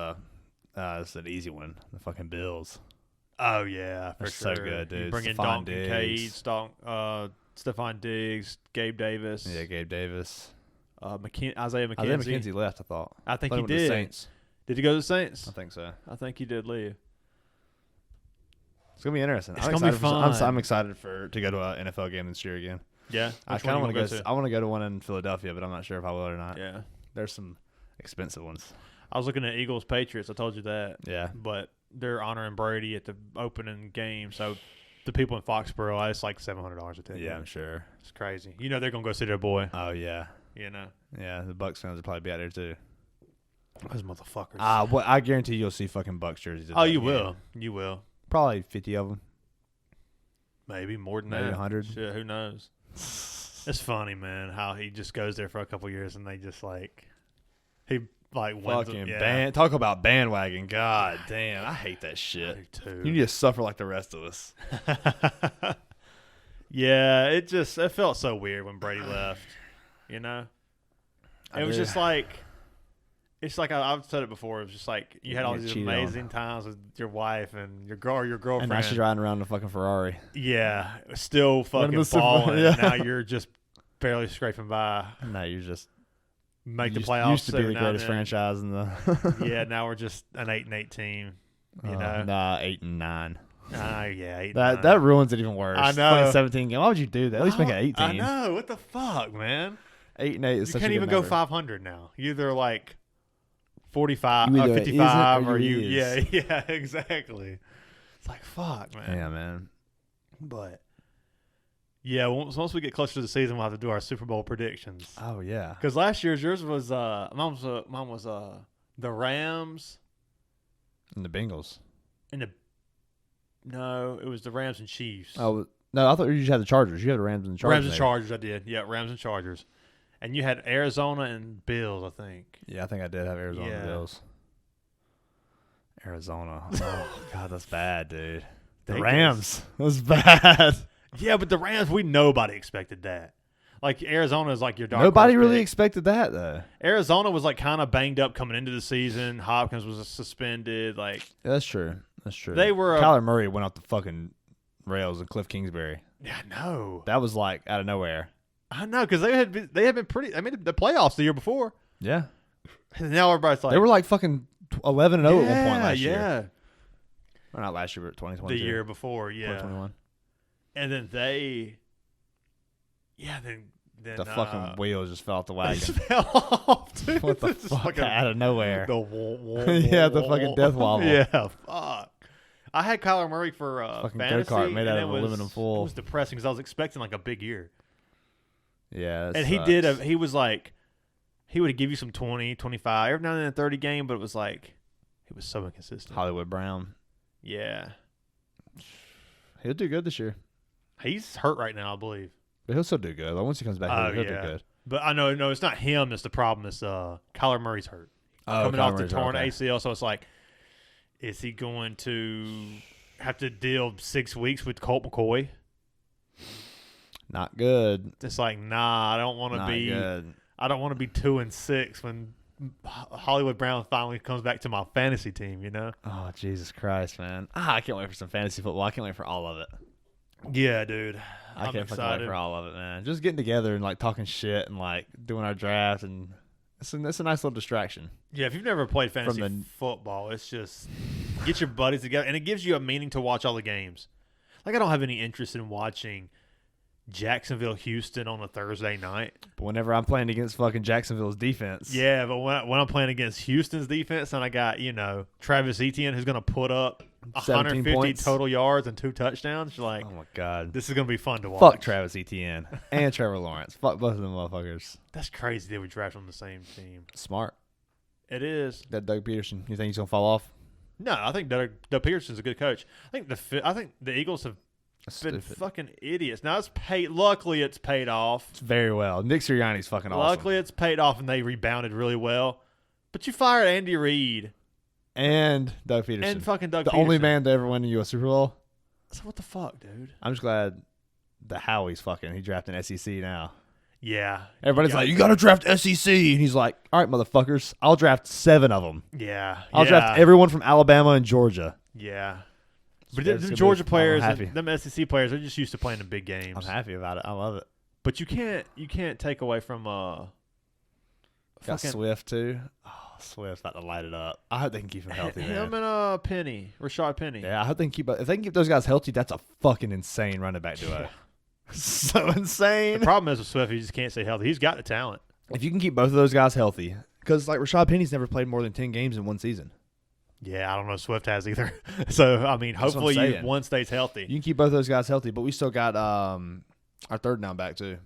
it's an easy one. The fucking Bills. Oh yeah, for sure. So good, dude. You bring in Dalton Kincaid, Stephon Diggs, Gabe Davis. Yeah, Gabe Davis. Isaiah McKenzie. Isaiah McKenzie left, I thought. I think he did. did. Saints. Did he go to the Saints? I think so. I think he did leave. It's gonna be interesting. It's gonna be fun. I'm excited to go to an NFL game this year again. Yeah, I kind of want to go. I want to go to one in Philadelphia, but I'm not sure if I will or not. Yeah, there's some expensive ones. I was looking at Eagles Patriots. I told you that. Yeah, but they're honoring Brady at the opening game, so the people in Foxborough, it's like $700 a ticket. Yeah, I'm sure. It's crazy. You know they're gonna go see their boy. Oh yeah. You know. Yeah, the Bucs fans will probably be out there too. Those motherfuckers. I guarantee you'll see fucking Bucs jerseys. Oh, you will. You will. Probably 50 of them. Maybe more than Maybe that. 100. Shit, who knows? It's funny, man, how he just goes there for a couple years and they just like wins. Fucking talk about bandwagon. God damn, I hate that shit. I do too. You need to suffer like the rest of us. Yeah, it felt so weird when Brady left. You know, it was just like. It's like I've said it before. It was just like you had all these amazing times with your wife and your girlfriend. And now she's riding around in a fucking Ferrari. Yeah, still fucking balling. Yeah. Now you're just barely scraping by. Now you're just make the playoffs. Used to be the greatest franchise in the. Yeah, now we're just an 8-8 team. You know, 8-9. Yeah, 8-9. That ruins it even worse. I know. 2017 game. Why would you do that? At least make it 18. I know. What the fuck, man? 8-8 is you can't even go 500 now. You're either like 45, 55, or you. Yeah, exactly. It's like fuck, man. Yeah, man. But yeah, once we get closer to the season, we'll have to do our Super Bowl predictions. Oh yeah, because last yours was mine was the Rams and the Bengals. No, it was the Rams and Chiefs. Oh no, I thought you just had the Chargers. You had the Rams and the Chargers. Rams and Chargers, I did. Yeah, Rams and Chargers. And you had Arizona and Bills, I think. Yeah, I think I did have Arizona and Bills. Arizona. Oh, God, that's bad, dude. The Rams. That's bad. Yeah, but the Rams, nobody expected that. Like, Arizona is like your dark Nobody really expected that, though. Arizona was, like, kind of banged up coming into the season. Hopkins was suspended. Like, yeah, that's true. That's true. They were Kyler Murray went off the fucking rails and Cliff Kingsbury. Yeah, I know. That was, like, out of nowhere. I know, because they had been pretty. I mean, the playoffs the year before. Yeah. And now everybody's like, they were like fucking 11-0 at one point last year. Yeah. Well, not last year, but 2020. The year before, yeah. 2021. And then then the fucking wheels just fell off the wagon. Just fell off, dude. What the fuck? Out of nowhere. Yeah, the fucking death wobble. Yeah, fuck. I had Kyler Murray for fucking fantasy. go-kart made out of aluminum foil. It was depressing because I was expecting like a big year. Yeah, and he did. He was like, he would give you some 20, 25, every now and then a 30 game, but it was like he was so inconsistent. Hollywood Brown. Yeah. He'll do good this year. He's hurt right now, I believe. But he'll still do good. Like, once he comes back, he'll do good. But I know, no, it's not him that's the problem. It's Kyler Murray's hurt. Coming off the torn ACL, so it's like, is he going to have to deal 6 weeks with Colt McCoy? Not good. It's like, nah, I don't want to be good. I don't want to be 2-6 when Hollywood Brown finally comes back to my fantasy team, you know? Oh, Jesus Christ, man. I can't wait for some fantasy football. I can't wait for all of it. Yeah, dude. I can't wait for all of it, man. Just getting together and, like, talking shit and, like, doing our draft. And it's a nice little distraction. Yeah, if you've never played fantasy football, it's just get your buddies together. And it gives you a meaning to watch all the games. Like, I don't have any interest in watching Jacksonville, Houston on a Thursday night. But whenever I'm playing against fucking Jacksonville's defense. Yeah, but when I'm playing against Houston's defense and I got, Travis Etienne who's going to put up 150 points. Total yards and 2 touchdowns, you're like, oh my God. This is going to be fun to watch. Fuck Travis Etienne and Trevor Lawrence. Fuck both of them motherfuckers. That's crazy that we draft on the same team. Smart. It is. That Doug Peterson, you think he's going to fall off? No, I think Doug Peterson's a good coach. I think the Eagles have been fucking idiots. Now, luckily, it's paid off. It's very well. Nick Sirianni's fucking awesome. Luckily, it's paid off, and they rebounded really well. But you fired Andy Reid. And Doug Peterson. And fucking Doug Peterson. The only man to ever win a U.S. Super Bowl. So what the fuck, dude? I'm just glad that Howie's he drafted an SEC now. Yeah. Everybody's like, you got to draft SEC. And he's like, all right, motherfuckers. I'll draft 7 of them. Yeah. I'll draft everyone from Alabama and Georgia. Yeah. But the Georgia players, them SEC players, they're just used to playing the big games. I'm happy about it. I love it. But you can't take away from got Swift too. Oh, Swift's about to light it up. I hope they can keep him healthy. Him and Rashad Penny. Yeah, I hope they can keep. If they can keep those guys healthy, that's a fucking insane running back duo. So insane. The problem is with Swift, he just can't stay healthy. He's got the talent. If you can keep both of those guys healthy, because like Rashad Penny's never played more than 10 games in one season. Yeah, I don't know if Swift has either. So, I mean, hopefully one stays healthy. You can keep both of those guys healthy, but we still got our third down back, too.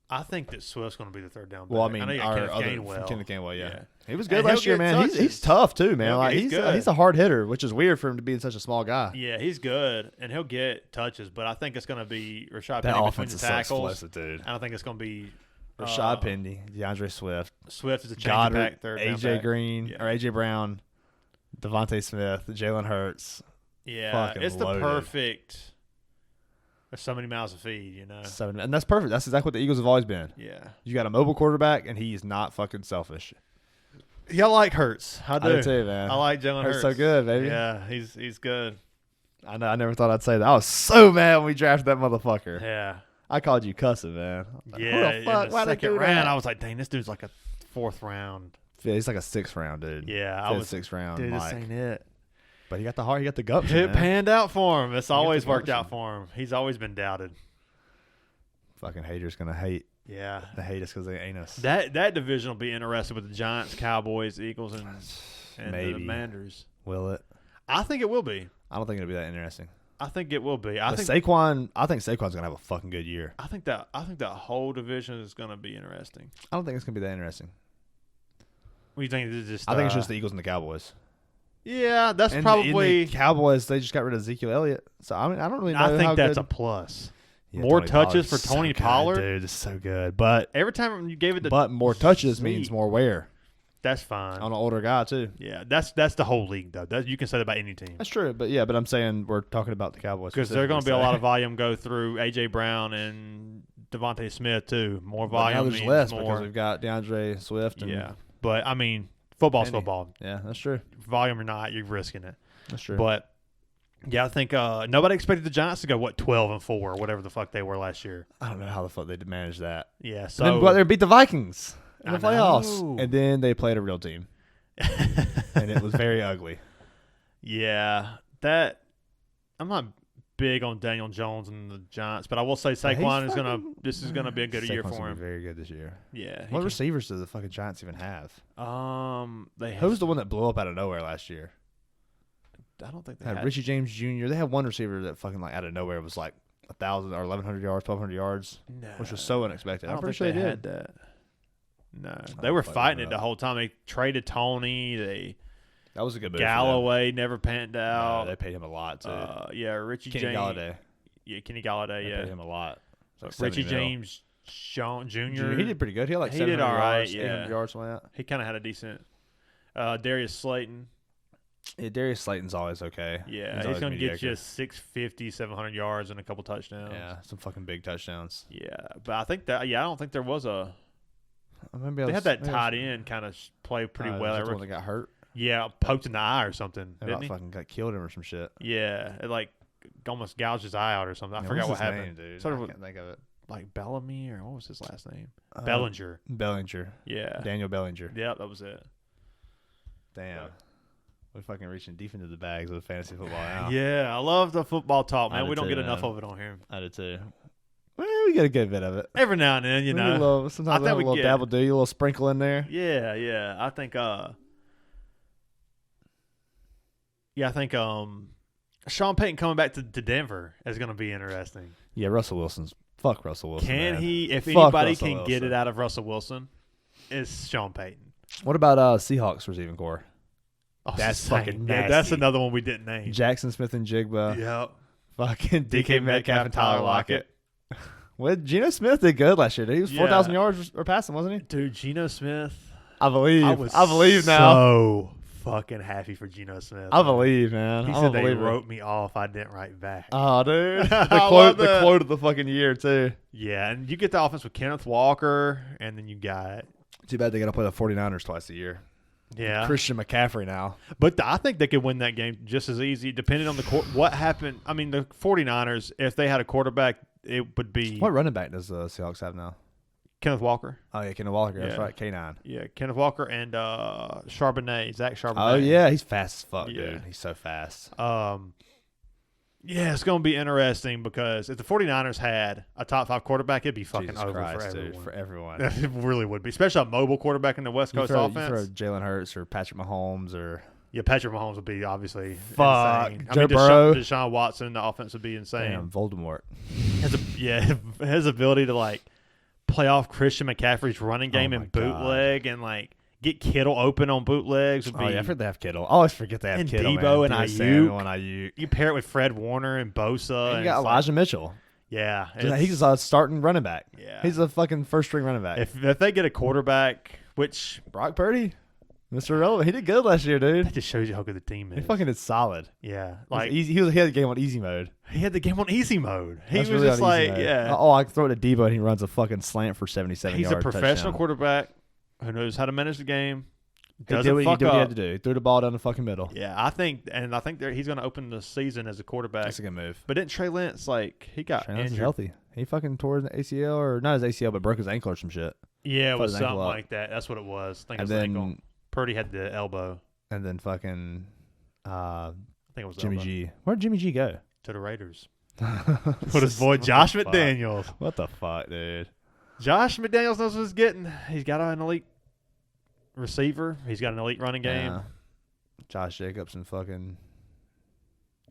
I think that Swift's going to be the third down back. Well, I mean, Kenneth Gainwell, yeah. He was good last year, man. He's tough, too, man. Like he's a hard hitter, which is weird for him to be such a small guy. Yeah, he's good, and he'll get touches, but I think it's going to be Rashad Penny between offense the tackles. So explosive, dude. I don't think it's going to be Rashad Penny, DeAndre Swift. Swift is a change back third down AJ Green, or AJ Brown. Devontae Smith, Jalen Hurts. Yeah, it's the perfect. There's so many mouths to feed, And that's perfect. That's exactly what the Eagles have always been. Yeah. You got a mobile quarterback, and he's not fucking selfish. Yeah, I like Hurts. I do too, man. I like Jalen Hurts. So good, baby. Yeah, he's good. I know. I never thought I'd say that. I was so mad when we drafted that motherfucker. Yeah. I called you cussing, man. Yeah. Who the fuck? In the second round, I was like, dang, this dude's like a 4th round. Yeah, he's like a 6th round, dude. Yeah, I was 6th round. Dude, this ain't it. But he got the heart. He got the gumption. It panned out for him. It's always worked out for him. He's always been doubted. Fucking haters gonna hate. Yeah, they hate us because they ain't us. That division will be interesting with the Giants, Cowboys, Eagles, and the Commanders. Will it? I think it will be. I don't think it'll be that interesting. I think it will be. I think Saquon's gonna have a fucking good year. I think that whole division is gonna be interesting. I don't think it's gonna be that interesting. What do you think? I think it's just the Eagles and the Cowboys. Yeah, that's probably the Cowboys. They just got rid of Ezekiel Elliott, so I mean, I don't really know. I think that's a plus. Yeah, more touches for Tony Pollard, dude, it's so good. But every time you gave it, more touches means more wear. That's fine on an older guy too. Yeah, that's the whole league though. You can say that about any team. That's true, but I'm saying we're talking about the Cowboys because there's going to be a lot of volume go through AJ Brown and Devontae Smith too. More volume. Now there's less because we've got DeAndre Swift. And but I mean, football's football. Yeah, that's true. Volume or not, you're risking it. That's true. But yeah, I think nobody expected the Giants to go 12-4 or whatever the fuck they were last year. I don't know how the fuck they managed that. Yeah, so then go out there and beat the Vikings in the playoffs, and then they played a real team, and it was very ugly. Yeah, I'm not big on Daniel Jones and the Giants, but I will say Saquon is gonna be a good year for him. Be very good this year. Yeah. What receivers do the fucking Giants even have? Who's the one that blew up out of nowhere last year? I don't think they had Richie James Jr. They had one receiver that fucking like out of nowhere was like 1,000 or 1,100 yards, 1,200 yards, which was so unexpected. I'm pretty sure they had that. No, they were fighting it the whole time. They traded Tony. That was a good move. Galloway never panned out. They paid him a lot too. Yeah, Richie Kenny James. Galladay. Yeah, Kenny Galladay. They Yeah, paid him a lot. Like Richie James, Shawn Jr. He did pretty good. He had like he did all right. yards, Yeah, 800 yards, something like that. he kind of had a decent. Darius Slayton. Yeah, Darius Slayton's always okay. Yeah, he's going to get you 650, 700 yards and a couple touchdowns. Yeah, some fucking big touchdowns. Yeah, but I think that. Yeah, I don't think there was a. They had that tight end kind of play pretty well. Was that the one that got hurt? Yeah, poked in the eye or something. Didn't he? Fucking got killed him or some shit. Yeah, it like almost gouged his eye out or something. I forgot what happened. Dude? Sort of I can't think of it. Like Bellamy or what was his last name? Bellinger. Bellinger. Yeah. Daniel Bellinger. Yeah, that was it. Damn. We're fucking reaching deep into the bags of fantasy football now. Yeah, I love the football talk, man. I We don't do, get enough man. of it on here. I did too. Well, we get a good bit of it. Every now and then, you know. Sometimes we have a little dabble do, a little sprinkle in there. Yeah, yeah. I think Sean Payton coming back to Denver is going to be interesting. Yeah, Russell Wilson's. Fuck Russell Wilson. Can man. he? If Fuck anybody Russell can Wilson. get it out of Russell Wilson, it's Sean Payton. What about Seahawks receiving core? Oh, That's fucking nasty. That's another one we didn't name. Jackson Smith and Jigba. Yep. Fucking DK Metcalf and Tyler Lockett. Well, Geno Smith did good last year. Dude. He was 4,000 yards or passing, wasn't he? Dude, Geno Smith. I believe. I believe now. So fucking happy for Geno Smith. I believe, man. He said they wrote me off. I didn't write back. Oh, dude. I The love the quote of the fucking year, too. Yeah, and you get the offense with Kenneth Walker, and then you got Too bad they got to play the 49ers twice a year. yeah Christian McCaffrey now. But I think they could win that game just as easy, depending on what happened. I mean, the 49ers, if they had a quarterback, it would be What running back does the Seahawks have now? Kenneth Walker. Oh, yeah, Kenneth Walker. That's Yeah. right, K9. Yeah, Kenneth Walker and Charbonnet, Zach Charbonnet. Oh, yeah, he's fast as fuck, Yeah. dude. He's so fast. Yeah, it's going to be interesting because if the 49ers had a top 5 quarterback, it'd be fucking Jesus over Christ, for everyone. dude, for everyone. It really would be, especially a mobile quarterback in the West Coast You offense. throw Jalen Hurts or Patrick Mahomes or Yeah, Patrick Mahomes would be obviously Fuck. insane. Joe Burrow. Deshaun Watson, the offense would be insane. damn Voldemort. His ability to like play off Christian McCaffrey's running game Oh and my God. bootleg and like get Kittle open on bootlegs would be. Oh yeah, I forget they have Kittle. I always forget they have And Kittle. Debo man. and Debo Ayuk. Samuel and Ayuk. You pair it with Fred Warner and Bosa. And And you got it's like- Elijah Mitchell. yeah, He's a starting running back. Yeah. He's a fucking first string running back. if they get a quarterback, which Brock Purdy, Mr. Irrelevant, he did good last year, dude. that just shows you how good the team He is. fucking did solid. Yeah, Like like easy, he had the game on easy mode. he had the game on easy mode. He That's was really just on easy like, mode. yeah, Oh, I can throw it to Debo and he runs a fucking slant for 77 he's yards. a professional touchdown. quarterback who knows how to manage the game. He did Doesn't what fuck he up. had to do. He threw the ball down the fucking middle. Yeah, I think he's going to open the season as a quarterback. That's a good move. But didn't Trey Lance he got Trey Lance is injured? healthy. He fucking tore his ACL or not his ACL, but broke his ankle or some shit. Yeah, it Put was his ankle something up. like that. That's what it was. I think it And was the ankle. then Purdy had the elbow. fucking I think it was the Jimmy elbow. G. Where'd Jimmy G go? To the Raiders. Put his boy Josh McDaniels. What the fuck, dude? Josh McDaniels knows what he's getting. He's got an elite receiver. He's got an elite running game. Yeah. Josh Jacobs and fucking.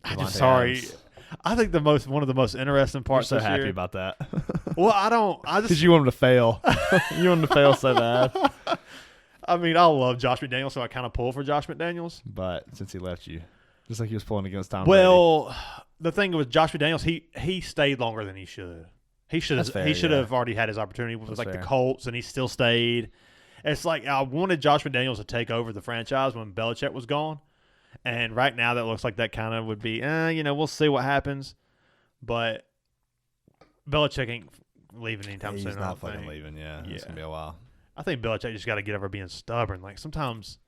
I'm Devontae just sorry. Adams. I think one of the most interesting I'm parts so this happy year. about that. Well, I just Because you want him to fail. You want him to fail so bad. I mean, I love Josh McDaniels, so I kind of pull for Josh McDaniels. But since he left you, just like he was pulling against Tom Brady. Well, the thing with Josh McDaniels, he stayed longer than he should. He should That's fair, have already had his opportunity with That's like fair. the Colts, and he still stayed. It's like I wanted Josh McDaniels to take over the franchise when Belichick was gone, and right now that looks like that kind of would be, we'll see what happens. But Belichick ain't leaving anytime soon. He's I not don't fucking think. leaving. Yeah, it's Yeah. gonna be a while. I think Belichick just got to get over being stubborn. Like sometimes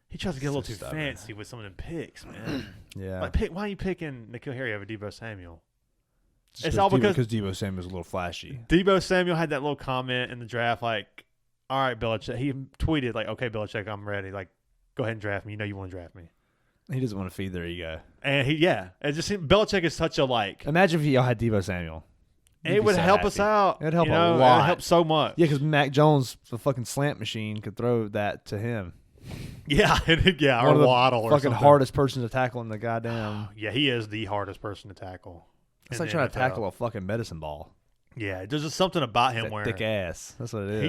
he tries to get a So little too stubborn. fancy with some of them picks, man. Yeah, Like, why are you picking N'Keal Harry over Debo Samuel? Just it's all because Debo Samuel's a little flashy. Debo Samuel had that little comment in the draft, like, "All right, Belichick." He tweeted like, "Okay, Belichick, I'm ready. Like, go ahead and draft me. You know you want to draft me." He doesn't want to feed their ego. And it just seemed Belichick is such a like. Imagine if y'all had Debo Samuel. You'd It be would so help us happy. out. It'd help you a know? lot. It'd help so much. Yeah, because Mac Jones, the fucking slant machine, could throw that to him. Yeah, yeah, One or of the Waddle, or fucking something. hardest person to tackle in the goddamn. Yeah, he is the hardest person to tackle. It's in like the trying to NFL. tackle a fucking medicine ball. Yeah, there's just something about him That where thick ass. That's what it is.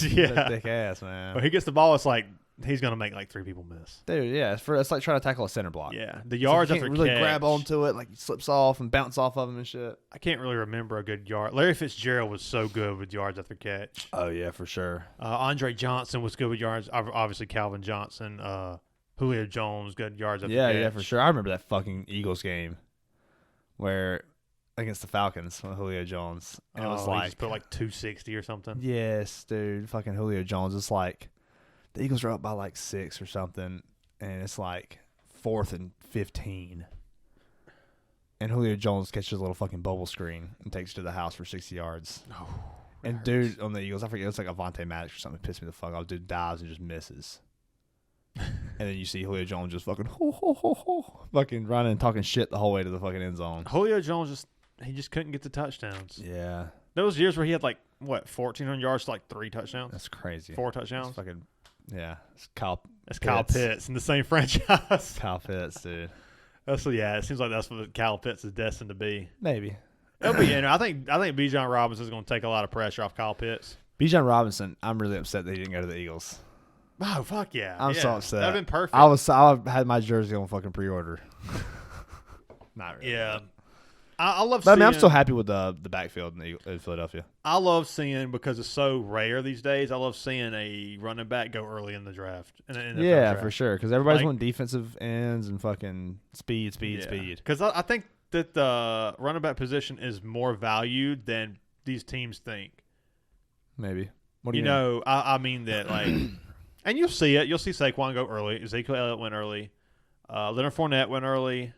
he just That thick ass, man. When he gets the ball, it's like he's gonna make like 3 people miss. Dude, yeah, it's like trying to tackle a center block. Yeah, the It's yards like you after can't really catch. grab onto it, like he slips off and bounce off of him and shit. I can't really remember a good yard. Larry Fitzgerald was so good with yards after catch. Oh yeah, for sure. Andre Johnson was good with yards. Obviously, Calvin Johnson. Julio Jones, good yards after Yeah, catch. yeah, for sure. I remember that fucking Eagles game where against the Falcons with Julio Jones, and it was he like just put like 260 or something. yes, dude, fucking Julio Jones. It's like the Eagles are up by like 6 or something, and it's like 4th and 15. And Julio Jones catches a little fucking bubble screen and takes it to the house for 60 yards. Oh, And dude on the Eagles, I forget, it's like Avonte Maddox or something, pissed me the fuck off. Dude dives and just misses. And then you see Julio Jones just fucking fucking running and talking shit the whole way to the fucking end zone. Julio Jones just couldn't get the touchdowns. Yeah, Those years where he had like 1,400 yards to like 3 touchdowns, that's crazy. 4 touchdowns. That's fucking it's Kyle. That's Kyle Pitts in the same franchise. Kyle Pitts, dude. It seems like that's what Kyle Pitts is destined to be. Maybe. It'll be I think Bijan Robinson is going to take a lot of pressure off Kyle Pitts. Bijan Robinson, I'm really upset that he didn't go to the Eagles. Oh fuck yeah! I'm so upset. That'd been perfect. I had my jersey on fucking pre-order. Not really. Yeah, I love. But seeing, I'm still happy with the backfield in Philadelphia. I love seeing, because it's so rare these days. I love seeing a running back go early in the draft. Yeah, for sure. Because everybody's Like- wanting defensive ends and fucking speed. Because I think that the running back position is more valued than these teams think. Maybe. What do you know? I mean that like, and you'll see it. You'll see Saquon go early. Ezekiel Elliott went early. Leonard Fournette went early.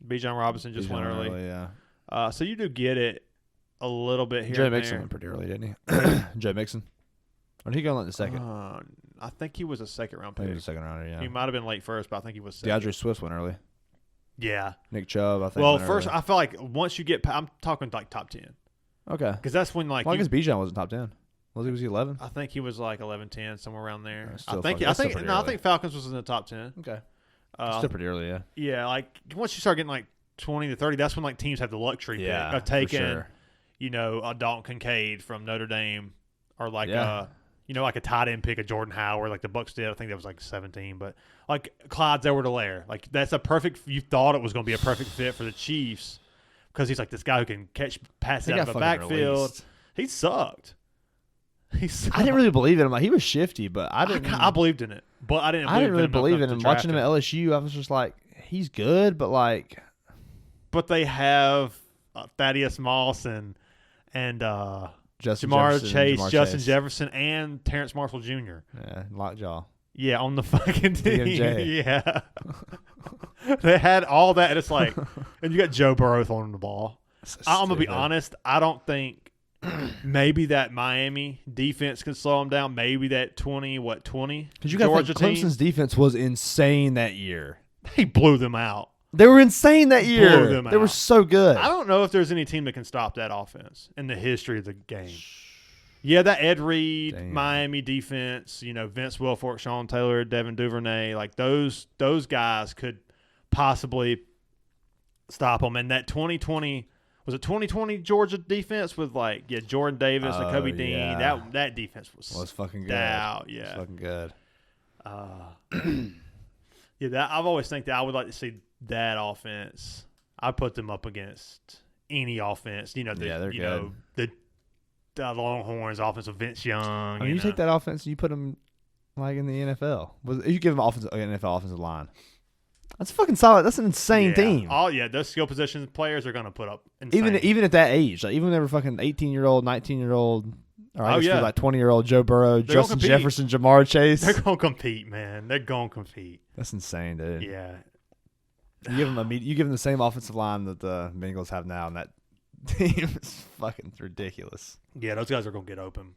Bijan Robinson just went early. Yeah. So you do get it a little bit here. Joe and Mixon there. went pretty early, didn't he? Joe Mixon. Or did he go in the second? I think he was a second round I think he pick. was a second rounder, yeah. He might have been late first, but I think he was second. DeAndre Swift went early. Yeah. Nick Chubb, I think. Well, went first, early. I feel like once you get, I'm talking like top 10. Okay. Because that's when like Well, I guess Bijan wasn't top 10. Was he 11? I think he was like 11, 10, somewhere around there. That's I still think fucking- that's still pretty I early. think Falcons was in the top 10. Okay. Uh, Still pretty early, yeah. Yeah, like once you start getting like 20 to 30, that's when like teams have the luxury pick of taking, for sure. A Dalton Kincaid from Notre Dame, or like Yeah. like a tight end pick of Jordan Howard, like the Bucs did. I think that was like 17, but like Clyde Edwards-Helaire, like that's a perfect. You thought it was going to be a perfect fit for the Chiefs because he's like this guy who can catch passes He out got of the fucking backfield. released. He sucked. He sucked. I didn't really believe in him. Like, he was shifty, but I didn't. I believed in it, but I didn't. I didn't really believe in enough him. to Watching him draft at LSU, I was just like, he's good, but like, But they have Thaddeus Moss and Justin Jamar Jefferson, Chase, Jamar Justin Chase. Jefferson, and Terrence Marshall Jr. Yeah, lockjaw. Yeah, on the fucking team. DMJ. Yeah. They had all that, and it's like, and you got Joe Burrow throwing the ball. I'm going to be honest. I don't think maybe that Miami defense can slow them down. Maybe that 20. Because you got Georgia team, Clemson's defense was insane that year. they blew them out. They were insane that Blew year. them They were out. so good. I don't know if there's any team that can stop that offense in the history of the game. Yeah, that Ed Reed, Damn. Miami defense, Vince Wilfork, Sean Taylor, Devin Duvernay, like those guys could possibly stop them. And that 2020, was it 2020 Georgia defense with Jordan Davis and Kobe Dean? yeah. That defense was fucking good. stout. It was Yeah. fucking good. I've always think that I would like to see that offense. I put them up against any offense. Yeah, they're good. The Longhorns offense of Vince Young. I mean, you take that offense and you put them like in the NFL. You give them NFL offensive line. That's fucking solid. That's an insane team. Those skill position players are going to put up insane. Even at that age, like even when they were fucking 18-year-old, 19-year-old, or I guess yeah. like 20-year-old Joe Burrow, They're gonna Justin compete. Jefferson, Jamar Chase. They're going to compete, man. They're going to compete. That's insane, dude. Yeah. You give them the same offensive line that the Bengals have now, and that team is fucking ridiculous. Yeah, those guys are going to get open.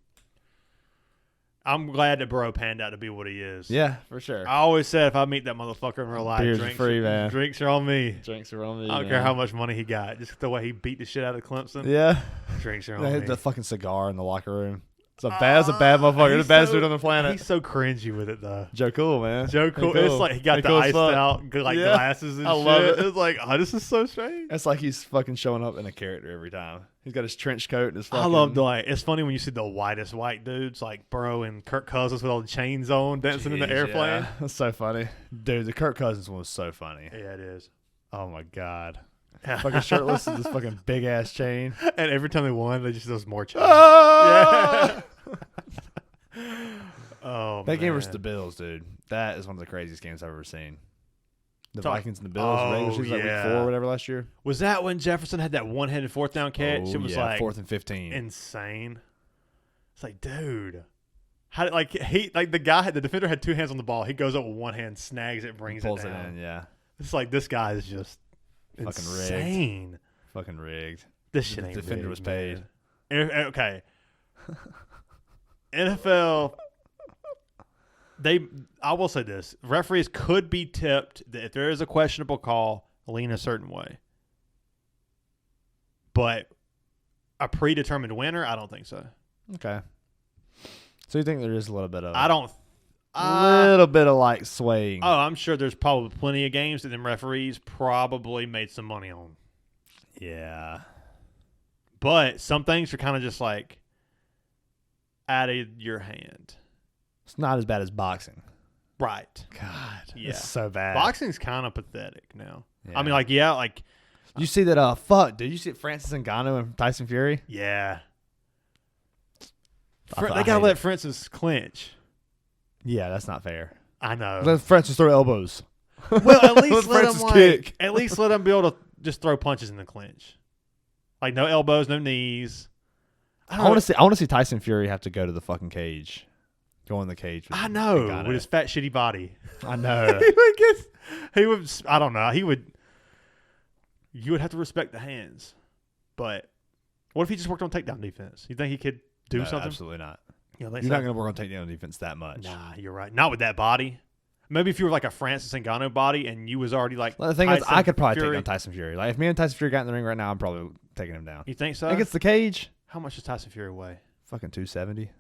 I'm glad that Burrow panned out to be what he is. Yeah, for sure. I always said if I meet that motherfucker in real life, Beers are drinks free, man. Drinks are on me. Drinks are on me. I don't care how much money he got. Just the way he beat the shit out of Clemson. Yeah. Drinks are They on had me. the fucking cigar in the locker room. It's a bad motherfucker. The baddest dude on the planet. He's so cringy with it though. Joe Cool, man. Joe Cool. Cool. It's like he got the Cool as iced fuck. out glasses and I shit. love it. It's like, oh, this is so strange. That's like he's fucking showing up in a character every time. He's got his trench coat and his fucking... I love it's funny when you see the whitest white dudes like Burrow and Kirk Cousins with all the chains on dancing in the airplane. Yeah. That's so funny. Dude, the Kirk Cousins one was so funny. Yeah, it is. Oh my God. Fucking shirtless with this fucking big ass chain. And every time they won, they just those more chains. Oh! Yeah. Oh, That game man. versus the Bills, dude. That is one of the craziest games I've ever seen. The Talk- Vikings and the Bills, regular season, like week 4 or whatever last year. Was that when Jefferson had that one-handed fourth down catch? It was like 4th and 15. insane. It's like, dude, how did the defender had 2 hands on the ball. He goes up with one hand, snags it, brings Pulls it down. it in, yeah. It's like this guy is just Fucking insane. Fucking rigged. This shit The ain't defender rigged, was paid. man. Okay. NFL. I will say this: referees could be tipped that if there is a questionable call, lean a certain way. But a predetermined winner, I don't think so. Okay. So you think there is a little bit of... I don't. little bit of like swaying. Oh, I'm sure there's probably plenty of games that them referees probably made some money on. Yeah. But some things are kind of just like out of your hand. It's not as bad as boxing. Right. God. Yeah. It's so bad. Boxing's kind of pathetic now. Yeah. I mean, like, You see that, fuck, dude, you see Francis Ngannou and Tyson Fury? yeah. I They got to hate let it. Francis clinch. Yeah, that's not fair. I know. Let Francis throw elbows. Well, at least let Francis him kick. at least let him be able to just throw punches in the clinch. Like no elbows, no knees. I want to see Tyson Fury have to go to the fucking cage. Go in the cage. I know Ngannou. with his fat shitty body. I know. he would. I don't know. He would. You would have to respect the hands. But what if he just worked on takedown defense? You think he could do No, something? Absolutely not. You know, You're not going to work on takedown defense that much. Nah, you're right. Not with that body. Maybe if you were like a Francis Ngannou body and you was already like. Well, the thing is, Tyson I could probably Fury. take down Tyson Fury. Like if me and Tyson Fury got in the ring right now, I'm probably taking him down. You think so? Against the cage, How much does Tyson Fury weigh? fucking 270.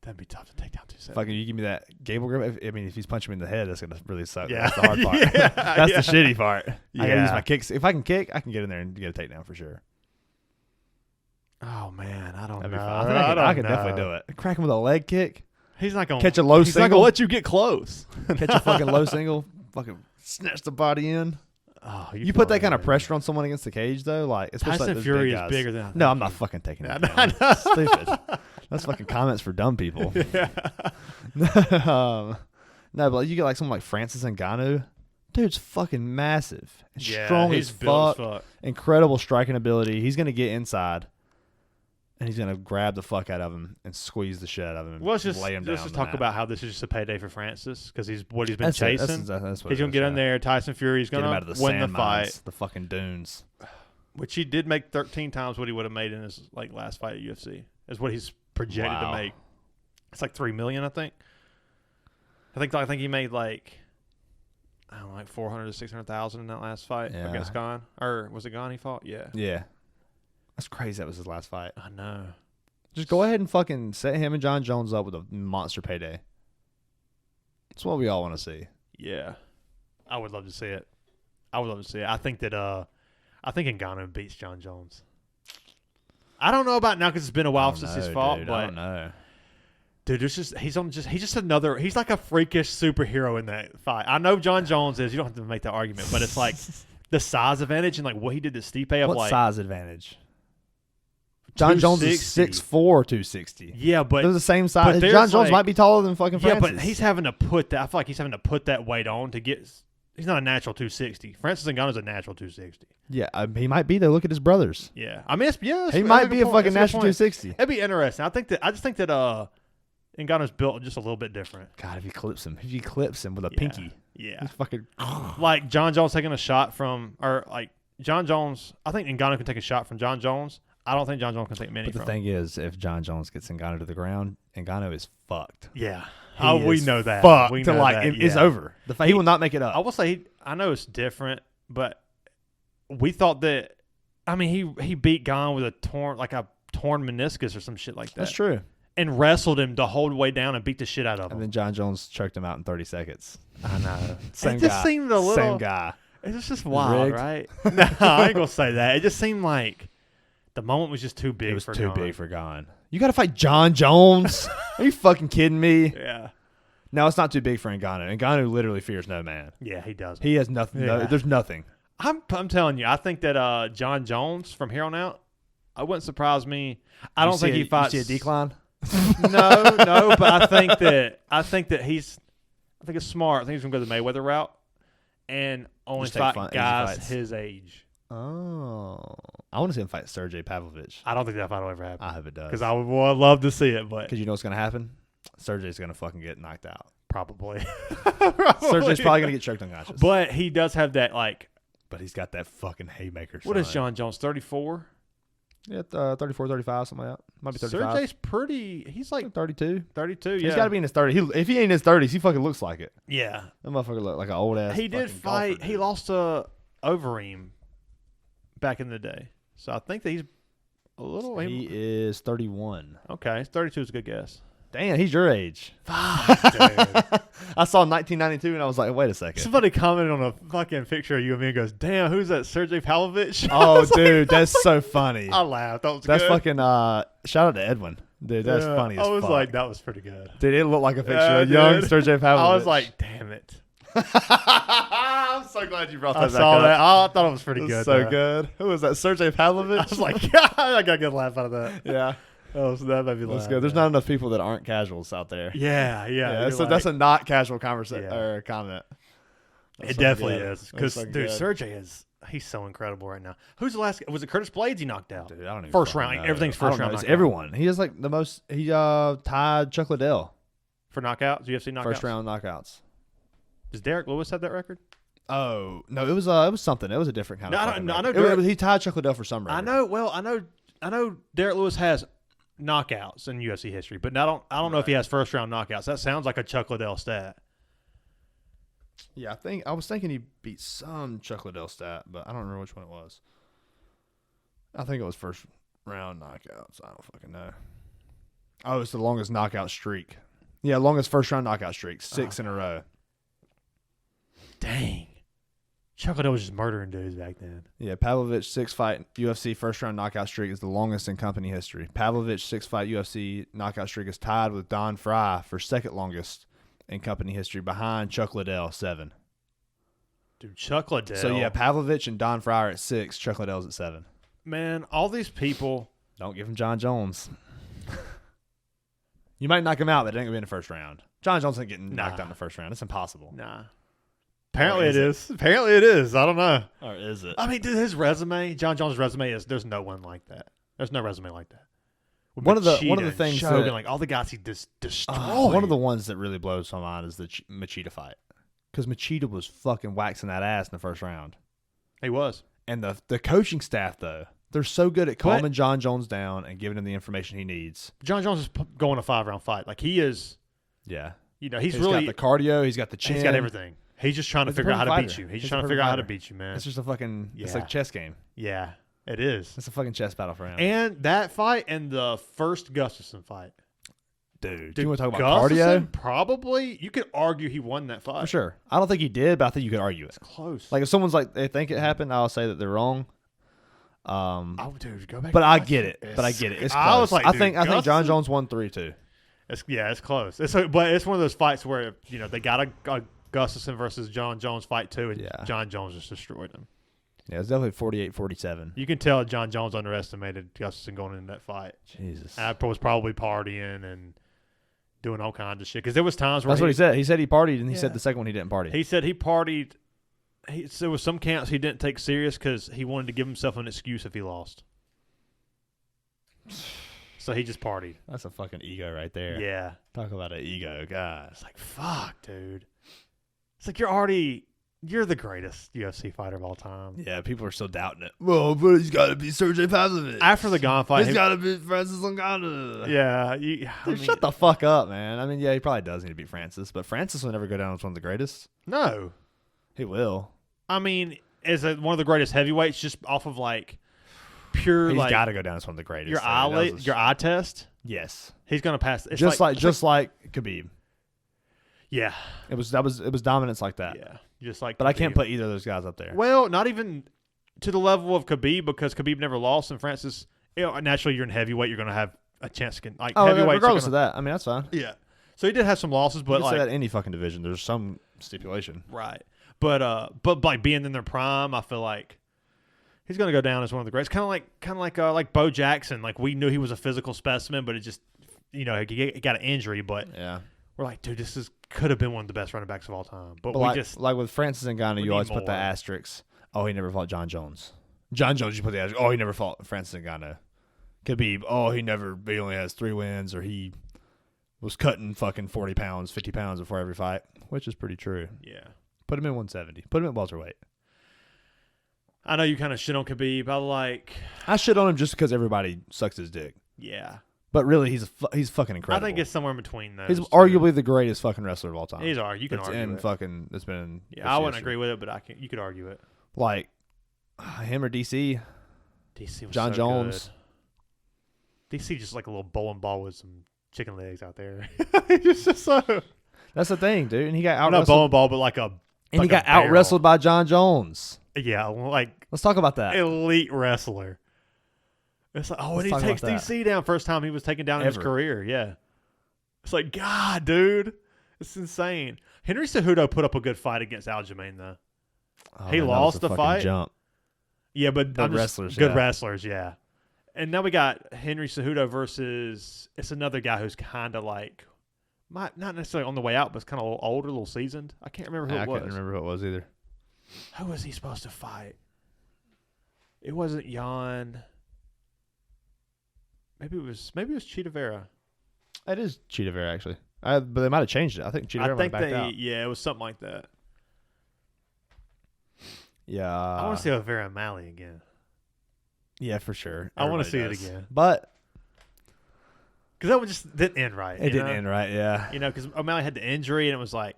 That'd be tough to take down 270. Fucking, you give me that Gable grip. If he's punching me in the head, that's gonna really suck. Yeah. That's the hard part. Yeah, That's yeah. the shitty part. I gotta Yeah. use my kicks. If I can kick, I can get in there and get a takedown for sure. Oh man, I don't That'd know. be fine. I could definitely do it. Crack him with a leg kick. He's not gonna Catch a low He's not single. gonna let you get close. Catch a fucking low single. Fucking snatch the body in. Oh, You put that kind of pressure on someone against the cage, though, like especially Tyson like those Fury big is guys. bigger than. I No, I'm think not fucking taking it. I know. Stupid. That's fucking comments for dumb people. Yeah. No, but you get like someone like Francis Ngannou. Dude's fucking massive. And Yeah, strong he's as built fuck. as fuck. Incredible striking ability. He's gonna get inside, and he's gonna grab the fuck out of him and squeeze the shit out of him. Well, let's and lay him down. just on the talk mat. about how this is just a payday for Francis because he's what he's been That's it. chasing. That's what He's it gonna is, get in yeah. there. Tyson Fury's Get him gonna out of the win the sand fight, mines, the fucking dunes. which he did make 13 times what he would have made in his like last fight at UFC. Is what he's projected to Wow. make. It's like $3 million, I think. I think he made like. I don't know, like 400 to 600,000 in that last fight Yeah. against Gane, or was it Gane he fought? Yeah, Yeah, that's crazy. That was his last fight. I know. Just go ahead and fucking set him and John Jones up with a monster payday. That's what we all want to see. Yeah, I would love to see it. I think that I think Ngannou beats John Jones. I don't know about now because it's been a while since he's fought, dude, but I don't know. dude, he's just another. He's like a freakish superhero in that fight. I know John Jones is. You don't have to make that argument, but it's like the size advantage and like what he did to Stipe. What Like size advantage? John Jones is 260. 6'4", 260. Yeah, but They're the same size. there's John Jones like- might be taller than fucking yeah, Francis. but he's having to put that. I feel like he's having to put that weight on to get. He's not a natural 260. Francis Ngannou's a natural 260. Yeah, he might be though. Look at his brothers. Yeah, I mean, He might be a fucking natural 260. It'd be interesting. I just think that Ngannou's built just a little bit different. God, if he clips him with a Yeah. pinky, Yeah, he's fucking. like John Jones taking a shot from, or like John Jones. I think Ngannou can take a shot from John Jones. I don't think John Jones can take many But the from. thing is, if John Jones gets Ngannou to the ground, Ngannou is fucked. Yeah, He we is know that. Fucked. We to know like, that. it's yeah. over. He will not make it I up. will say, I know it's different, but we thought that. I mean, he beat Gane with a torn meniscus or some shit like that. That's true. and wrestled him the whole way down and beat the shit out of him. And then John Jones choked him out in 30 seconds. I know. Same It just guy. seemed a little. Same guy. It's just wild, Rigged. right? No, I ain't gonna say that. It just seemed like the moment was just too big. It was for too Gon. big for Gon. You got to fight John Jones? Are you fucking kidding me? Yeah. No, it's not too big for Ngannou. Ngannou literally fears no man. Yeah, he does. He has nothing. Yeah. No, there's nothing. I'm telling you, I think that John Jones from here on out, it wouldn't surprise me. I don't think he fights. You see a decline? No, but I think it's smart. I think he's gonna go the Mayweather route and only Just take fight easy guys fights. his age. Oh. I want to see him fight Sergey Pavlovich. I don't think that fight will ever happen I hope it does. because I would love to see it, but Because you know what's going to happen? Sergey's going to fucking get knocked out. probably. Sergey's probably going to get choked unconscious. But he does have that But he's got that fucking haymaker. What is John Jones? 34. Yeah, 34, 35, something like that. Might be 35. Sergey's pretty. He's like 32. 32. Yeah, He's got to be in his 30s. If he ain't in his 30s, he fucking looks like it. Yeah, That motherfucker look like an old ass. he did fucking fight. golfer, He dude. lost to Overeem back in the day, so I think that he's a little. He is 31. Okay, 32 is a good guess. Damn, he's your age. Fuck, dude. I saw 1992 and I was like, wait a second. Somebody commented on a fucking picture of you and me and goes, "Damn, who's that? Sergey Pavlovich?" Oh, dude, that's so funny. I laughed. That was That's good. fucking. Shout out to Edwin, dude. That's Yeah, funny as I was fuck. like, that was pretty good. Dude, it looked like a picture Yeah, of young dude. Sergey Pavlovich. I was like, damn it. I'm so glad you brought that I back saw up. that. I thought it was pretty It was good. so though. good. Who was that? Sergey Pavlovich? I was like, God, I got a good laugh out of that. yeah, That made me laugh. that's good. There's not enough people that aren't casuals out there. Yeah. So that's a not casual conversation Yeah. or comment. That's It fucking definitely good. is. That's Because, fucking dude, good. Sergey he's so incredible right now. Who's the last? Was it Curtis Blades he knocked out? Dude, I don't even First fucking round. know. Everything's I first don't know. round It's knockout. everyone. He has like the most. He tied Chuck Liddell For knockouts, UFC knockouts. first round knockouts. Does Derek Lewis have that record? Oh no, it was something. It was a different kind of. No, I fucking know record. Derek- He tied Chuck Liddell for some record. I know. Well, I know Derek Lewis has knockouts in UFC history, but I don't know if he has first round knockouts. That sounds like a Chuck Liddell stat. Yeah, I was thinking he beat some Chuck Liddell stat, but I don't remember which one it was. I think it was first round knockouts. I don't fucking know. Oh, it's the longest knockout streak. Yeah, longest first round knockout streak, 6 in a row. Dang. Chuck Liddell was just murdering dudes back then. Yeah, Pavlovich 6-fight UFC first round knockout streak is the longest in company history. Pavlovich 6-fight UFC knockout streak is tied with Don Fry for second longest in company history, behind Chuck Liddell 7. Dude, Chuck Liddell. So yeah, Pavlovich and Don Fry are at 6. Chuck Liddell's at 7. Man, all these people. Don't give him John Jones. You might knock him out, but it ain't gonna be in the first round. John Jones ain't getting knocked Nah. out in the first round. It's impossible. Nah. Apparently is it it? is. Apparently it is. I don't know. Or is it? I mean, dude, his resume, John Jones' resume is there's no one like that. There's no resume like that. With One of the Machida things and Shogun, that- like all the guys he destroyed. One of the ones that really blows my mind is the Machida fight. Because Machida was fucking waxing that ass in the first round. He was. And the coaching staff, though, they're so good at calming John Jones down and giving him the information he needs. John Jones is going a 5-round fight. Like he is, Yeah. he's got really the cardio. He's got the chin. he's got everything. He's just trying to He's a figure out how to perfect beat fighter. you. He's He's just trying a to figure perfect out how to fighter. beat you, man. It's just a fucking, it's Yeah. like a chess game. Yeah, it is. It's a fucking chess battle for him. And that fight and the first Gustafson fight. Dude, Dude, you want to talk about Gustafson, cardio? Probably. You could argue he won that fight. For sure. I don't think he did, but I think you could argue it. Close. Like if someone's like they think it happened, I'll say that they're wrong. Oh, dude, go back. But to I Gustafson. get it. But I get it. It's close. I was like, I dude, think John Gustafson- Jones won 3-2. It's close. But it's one of those fights where they got a Gustafson versus John Jones fight too, and Yeah. John Jones just destroyed him. Yeah, it's definitely 48-47. You can tell John Jones underestimated Gustafson going into that fight. Jesus. I was probably partying and doing all kinds of shit because there was times where That's what he said. He said he partied, and he Yeah. said the second one he didn't party. He said he partied. There was some counts he didn't take serious because he wanted to give himself an excuse if he lost. So he just partied. That's a fucking ego right there. Yeah. Talk about an ego, guys. It's like, fuck, dude. It's like you're the greatest UFC fighter of all time. Yeah, people are still doubting it. Well, but he's got to be Sergey Pavlovich. After the Gon fight, He's got to be Francis Ngannou. yeah, Dude, shut the fuck up, man. I mean, yeah, he probably does need to beat Francis, but Francis will never go down as one of the greatest. No, He will. I mean, is it one of the greatest heavyweights just off of like pure He's like got to go down as one of the greatest. your So that was eye test? Yes. He's going to pass. It's Just like Khabib. Yeah. It was dominance like that. Yeah. Just like But Khabib. I can't put either of those guys up there. Well, not even to the level of Khabib because Khabib never lost, and Francis, naturally you're in heavyweight, you're going to have a chance to heavyweight. Regardless of that, I mean, that's fine. Yeah. So he did have some losses, but You can say that in any fucking division. There's some stipulation. Right. But like being in their prime, I feel like he's going to go down as one of the greats. Kind of like Bo Jackson. Like we knew he was a physical specimen, but it just he got an injury. But Yeah. we're like, dude, this could have been one of the best running backs of all time. But we like, just like with Francis Ngannou, you always put the more. asterisk. Oh, he never fought John Jones. John Jones, you put the asterisk. Oh, he never fought Francis Ngannou. Khabib. Oh, he only has 3 wins, or he was cutting fucking 40 pounds, 50 pounds before every fight, which is pretty true. Yeah. Put him in 170. Put him at welterweight. I know you kind of shit on Khabib. I shit on him just because everybody sucks his dick. Yeah. But really, he's fucking incredible. I think it's somewhere in between those. He's two. arguably the greatest fucking wrestler of all time. You can argue it. Fucking, it's been. Yeah, I wouldn't agree with it, but you could argue it. Like him or DC. DC was John so Jones. Good. DC just like a little bowling ball with some chicken legs out there. He's just so. That's the thing, dude. And he got out Not wrestled. bowling ball, but like a. And like he got a barrel. out wrestled by John Jones. Yeah, like Let's talk about that. elite wrestler. It's like, and he talk takes about DC down first time he was taken down in his Ever. career. Yeah. It's like, God, dude. It's insane. Henry Cejudo put up a good fight against Aljamain, though. Oh, He man, that lost was a the fucking fight. Jump. Yeah, but Good I'm just- wrestlers, Good yeah. wrestlers, yeah. And now we got Henry Cejudo versus it's another guy who's kind of like, not necessarily on the way out, but it's kind of a little older, a little seasoned. I can't remember who I it was. couldn't remember who it was either. Who was he supposed to fight? It wasn't Jan. Maybe it was Cheetah Vera. It is Cheetah Vera, actually. But they might have changed it. I think Cheetah Vera might have backed out. Yeah, it was something like that. Yeah. I want to see Vera O'Malley again. Yeah, for sure. I want to see Everybody it does. again But because that one just didn't end right. it didn't end right, yeah. Because O'Malley had the injury, and it was like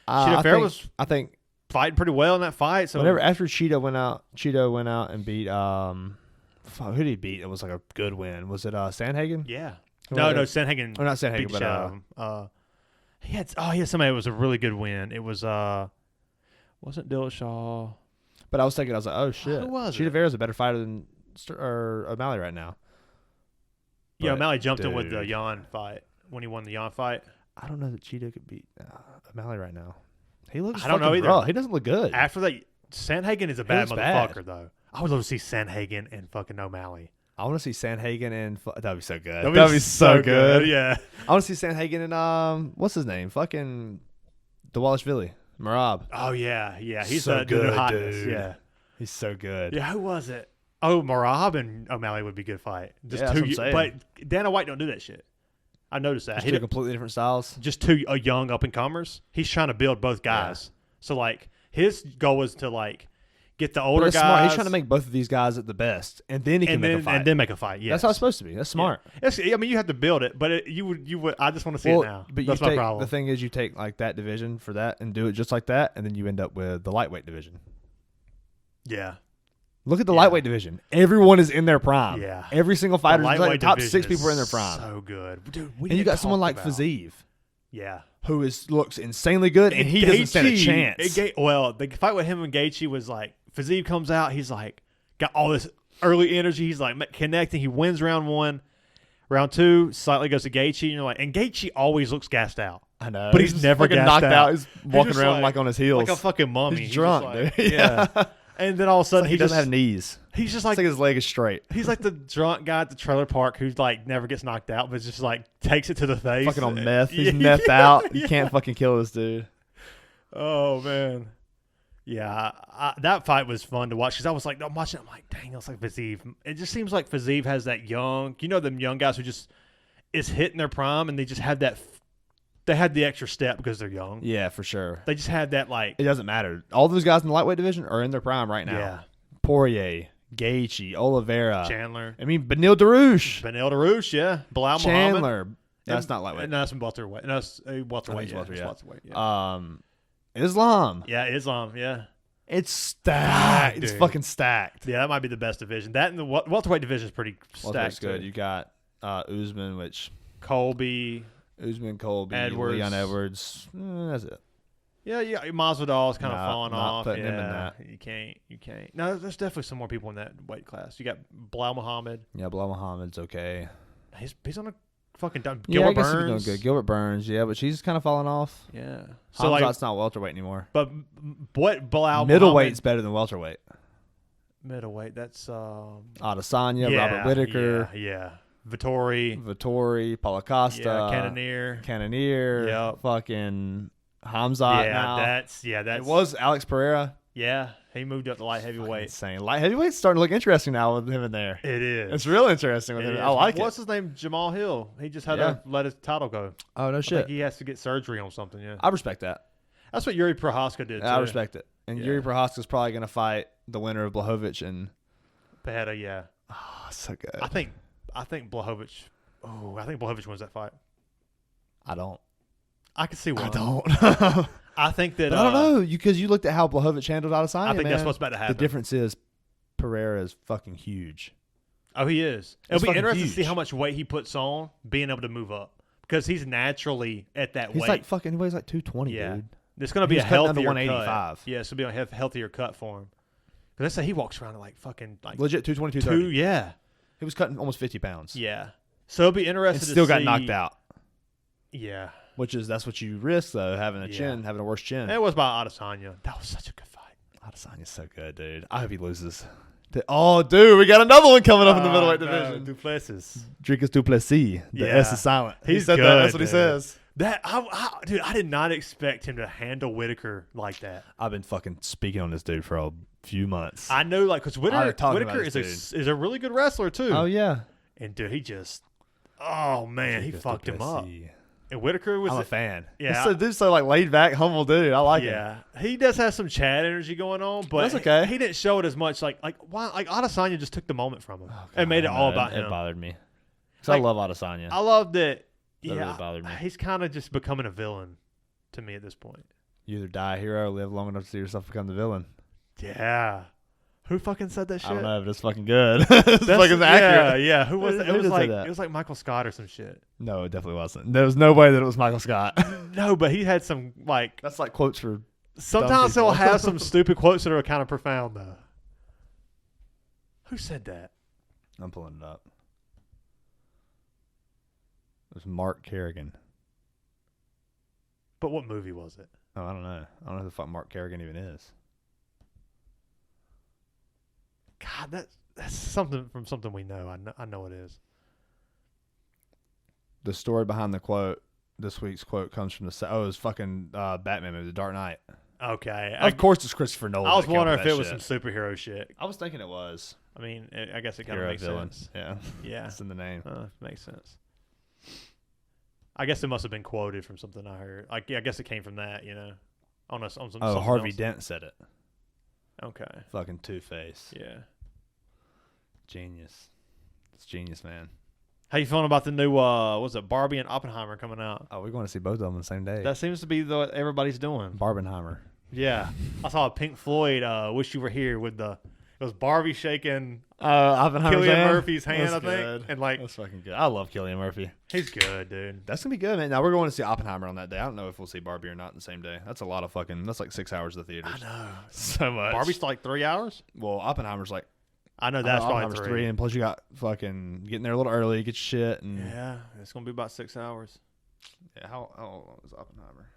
I Cheetah Vera think- was I think fighting pretty well in that fight. So after Cheetah went out and beat who did he beat? It was like a good win. Was it Sandhagen? yeah, Who no, had it? Sandhagen. Or not Sandhagen, beat the but shit out of him. He had somebody that was a really good win. It was wasn't Dillashaw. but I was thinking, I was like, oh shit, Who was Cheetah it? Vera's a better fighter than O'Malley right now. Yeah, But, O'Malley jumped in with the dude, Jan fight when he won the Jan fight. I don't know that Cheetah could beat O'Malley right now. He looks. I don't know fucking either. rough. He doesn't look good. After that, Sandhagen is a bad looks motherfucker bad. though. I would love to see Sandhagen and fucking O'Malley. I want to see Sandhagen and that'd be so good. That'd be so good. Yeah. I want to see Sandhagen and what's his name? Fucking Dwalishvili, Marab. Oh yeah, he's So the good, new hotness. dude. Yeah. He's so good. Yeah, who was it? Oh, Marab and O'Malley would be a good fight. Just Yeah, that's two, what I'm saying. but Dana White don't do that shit. I noticed that. Just two completely different styles. Just two young up and comers. He's trying to build both guys. So like his goal was to like get the older But that's guys. smart. He's trying to make both of these guys at the best, and then he can make a fight. and then make a fight. Yeah, That's how it's supposed to be. That's smart. I mean, you have to build it, but you would. I just want to see it now. But That's you my take, problem. the thing is, you take like that division for that and do it just like that, and then you end up with the lightweight division. Yeah. Look at the lightweight division. Everyone is in their prime. Yeah. Every single fighter, like the lightweight top division 6 is people are in their prime. So good, dude. And you got someone like Fazeev, Yeah. who looks insanely good, and he doesn't stand a chance. The fight with him and Gaethje was like, Fazeev comes out, he's like, got all this early energy, he's like connecting, he wins round 1. Round 2, slightly goes to Gaethje, and you're like, and Gaethje always looks gassed out. I know, But he's never fucking gassed knocked out. He's walking just around like on his heels, Like a fucking mummy. He's just drunk, like- dude. Yeah. And then all of a sudden, he doesn't have knees. He's just It's like like his leg is straight. he's like the drunk guy at the trailer park who's like never gets knocked out, but just like takes it to the face. Fucking on meth. He's Yeah, methed out. You yeah. can't fucking kill this dude. Oh man, yeah, that fight was fun to watch because I was like, I'm watching. I'm like, dang, it's like Fazeev. It just seems like Fazeev has that young, them young guys who just is hitting their prime and they just have that. They had the extra step because they're young. Yeah, for sure. They just had that like. It doesn't matter. All those guys in the lightweight division are in their prime right now. Yeah, Poirier, Gaethje, Oliveira, Chandler. I mean, Benil Dariush, Benil Dariush, yeah. Bilal Muhammad. Chandler. That's not lightweight. No, that's welterweight. No, that's welterweight. I think it's welter, It's yeah. welterweight, yeah. Islam. Yeah, Islam, yeah. It's stacked. God, It's dude. fucking stacked. Yeah, that might be the best division. That and the welterweight division is pretty Welterweight's stacked. good. Too. You got Usman, which Colby. Colby, Edwards. Leon Edwards. That's it. Yeah. Masvidal's kind of falling not off. putting him in that. You can't. No, there's definitely some more people in that weight class. You got Bilal Muhammad. Yeah, Bilal Muhammad's okay. He's on a fucking done. Yeah, I Gilbert guess Burns. he's doing good. Gilbert Burns, yeah, but she's kind of falling off. Yeah. So Hamzat's not welterweight anymore. But what Bilal Middleweight's better than welterweight. Middleweight, that's Adesanya, Robert Whittaker. Yeah. Vittori, Paulo Costa. Yeah, Cannonier. Yep. Fucking Hamzat now. That's It was Alex Pereira. Yeah, he moved up to light heavyweight. Insane. Light heavyweight's starting to look interesting now with him in there. It is. It's real interesting with him. I like it. What's his name? Jamal Hill. He just had to let his title go. Oh, no I shit. think he has to get surgery on something, yeah. I respect that. That's what Yuri Prohaska did, too. I respect it. And Yuri Prohaska's probably going to fight the winner of Blachowicz and Pereira, yeah. Oh, so good. I think Blachowicz. Oh, I think Blachowicz wins that fight. I don't. I can see why. I don't. I think that. But I don't know because you looked at how Blachowicz handled Adesanya. I think that's what's about to happen. The difference is Pereira is fucking huge. Oh, he is. It'll be interesting huge. to see how much weight he puts on, being able to move up because he's naturally at that He's weight. like fucking. He weighs like 220, dude. It's going to be He's a cutting healthier under 185. cut. Yeah, it's going to be a healthier cut for him. Because they say he walks around at like fucking like legit 220, 230. Yeah. He was cutting almost 50 pounds. Yeah. So it'll be interesting. And still to got see. knocked out. Yeah. That's what you risk though, having a worse chin. It was by Adesanya. That was such a good fight. Adesanya's so good, dude. I hope he loses. Oh, dude, we got another one coming up in the middleweight division. Duplessis. Dricus Duplessis. The S is silent. He said good, that. That's what dude. he says. Dude, I did not expect him to handle Whittaker like that. I've been fucking speaking on this dude for a few months. I know, like, because Whittaker is a really good wrestler too. Oh yeah. And dude, he just, oh man, he fucked him up. Duplessis. And Whittaker was I'm a fan. Yeah. He's so like laid back, humble dude. I like him. Yeah, he does have some Chad energy going on, but that's okay. He didn't show it as much. Like Adesanya just took the moment from him and made it all about him. It bothered me because I love Adesanya. I love that. That really bothered me. He's kind of just becoming a villain to me at this point. You either die a hero or live long enough to see yourself become the villain. Yeah. Who fucking said that shit? I don't know, but it's fucking good. It's fucking accurate. Yeah. Who was that? Who did say that? It was like Michael Scott or some shit. No, it definitely wasn't. There was no way that it was Michael Scott. No, but he had some like. That's like quotes for. Sometimes he'll have some stupid quotes that are kind of profound though. Who said that? I'm pulling it up. It was Mark Kerrigan. But what movie was it? Oh, I don't know. I don't know who the fuck Mark Kerrigan even is. God, that's something from something we know. I know it is. The story behind the quote, this week's quote, comes from it's fucking Batman movie, The Dark Knight. Okay. Of course it's Christopher Nolan. I was wondering if it was some superhero shit. I was thinking it was. I mean, I guess it kind of Hero makes villain. sense. Yeah. Yeah. It's in the name. Makes sense. I guess it must have been quoted from something I heard. I guess it came from that, on some. Oh, Harvey else. Dent said it. Okay. Fucking Two-Face. Yeah. Genius. It's genius, man. How you feeling about the new Barbie and Oppenheimer coming out? Oh, we're going to see both of them on the same day. That seems to be what everybody's doing. Barbenheimer. Yeah. I saw a Pink Floyd Wish You Were Here with it was Barbie shaking Oppenheimer's Cillian hand? Murphy's hand, That's I think. good. And like that's fucking good. I love Cillian Murphy. He's good, dude. That's gonna be good, man. Now we're going to see Oppenheimer on that day. I don't know if we'll see Barbie or not in the same day. That's a lot of that's like 6 hours of the theaters. I know. So much. Barbie's like 3 hours? Well, Oppenheimer's like I know that's probably Oppenheimer's 3. and plus you got fucking getting there a little early, get your shit and yeah, it's gonna be about 6 hours. Yeah, how long is Oppenheimer?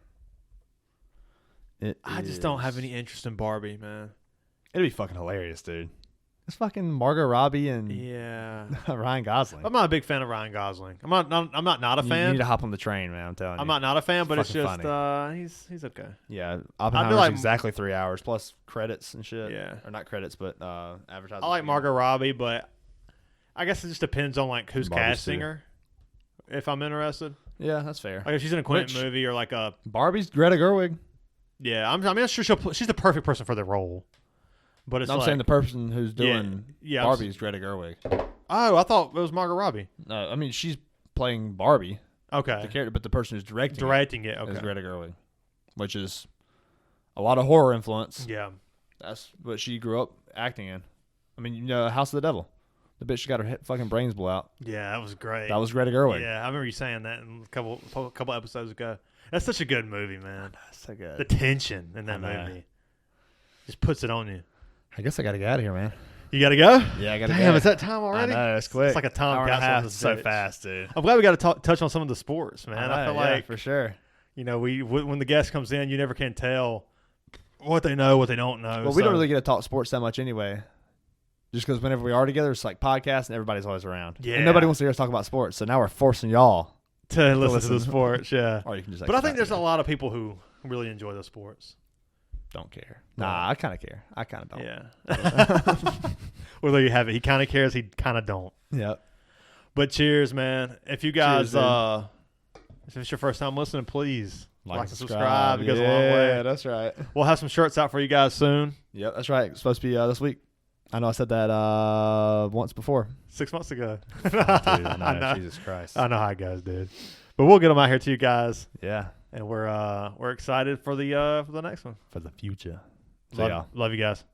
I just don't have any interest in Barbie, man. It'd be fucking hilarious, dude. It's fucking Margot Robbie and Ryan Gosling. I'm not a big fan of Ryan Gosling. I'm not a fan. You need to hop on the train, man. I'm telling you. I'm not a fan, but it's just funny. he's okay. Yeah, Oppenheimer's exactly 3 hours plus credits and shit. Yeah, or not credits, but advertising. I like Margot Robbie, but I guess it just depends on like who's casting her. If I'm interested. Yeah, that's fair. Like if she's in a Quentin movie or like a Barbie's Greta Gerwig. Yeah, I'm not sure she's the perfect person for the role. But it's I'm saying the person who's doing yeah, Barbie's Greta Gerwig. Oh, I thought it was Margot Robbie. No, I mean she's playing Barbie. Okay. The character, but the person who's directing it okay. is Greta Gerwig, which is a lot of horror influence. Yeah. That's what she grew up acting in. I mean, House of the Devil. The bitch got her fucking brains blew out. Yeah, that was great. That was Greta Gerwig. Yeah, I remember you saying that in a couple episodes ago. That's such a good movie, man. That's so good. The tension in that movie just puts it on you. I guess I got to get out of here, man. You got to go? Yeah, I got to go. Damn, it's that time already? I know, it's quick. It's like a time capsule. So fast, dude. I'm glad we got to touch on some of the sports, man. I feel like, for sure. You know, when the guest comes in, you never can tell what they know, what they don't know. Well, we don't really get to talk sports that much anyway. Just because whenever we are together, it's like podcasts and everybody's always around. Yeah. And nobody wants to hear us talk about sports. So now we're forcing y'all to listen to the sports. Yeah. Or you can just. But I think there's a lot of people who really enjoy the sports. Don't care. Nah, I kind of care. I kind of don't. Yeah. Well, there you have it. He kind of cares. He kind of don't. Yep. But cheers, man. If you guys, cheers, if it's your first time listening, please like and subscribe. It goes a long way. Yeah, that's right. We'll have some shirts out for you guys soon. Yep, that's right. It's supposed to be this week. I know I said that once before. 6 months ago. Dude, I know. Jesus Christ. I know how it goes, dude. But we'll get them out here to you guys. Yeah. And we're excited for the next one. For the future. Love you guys.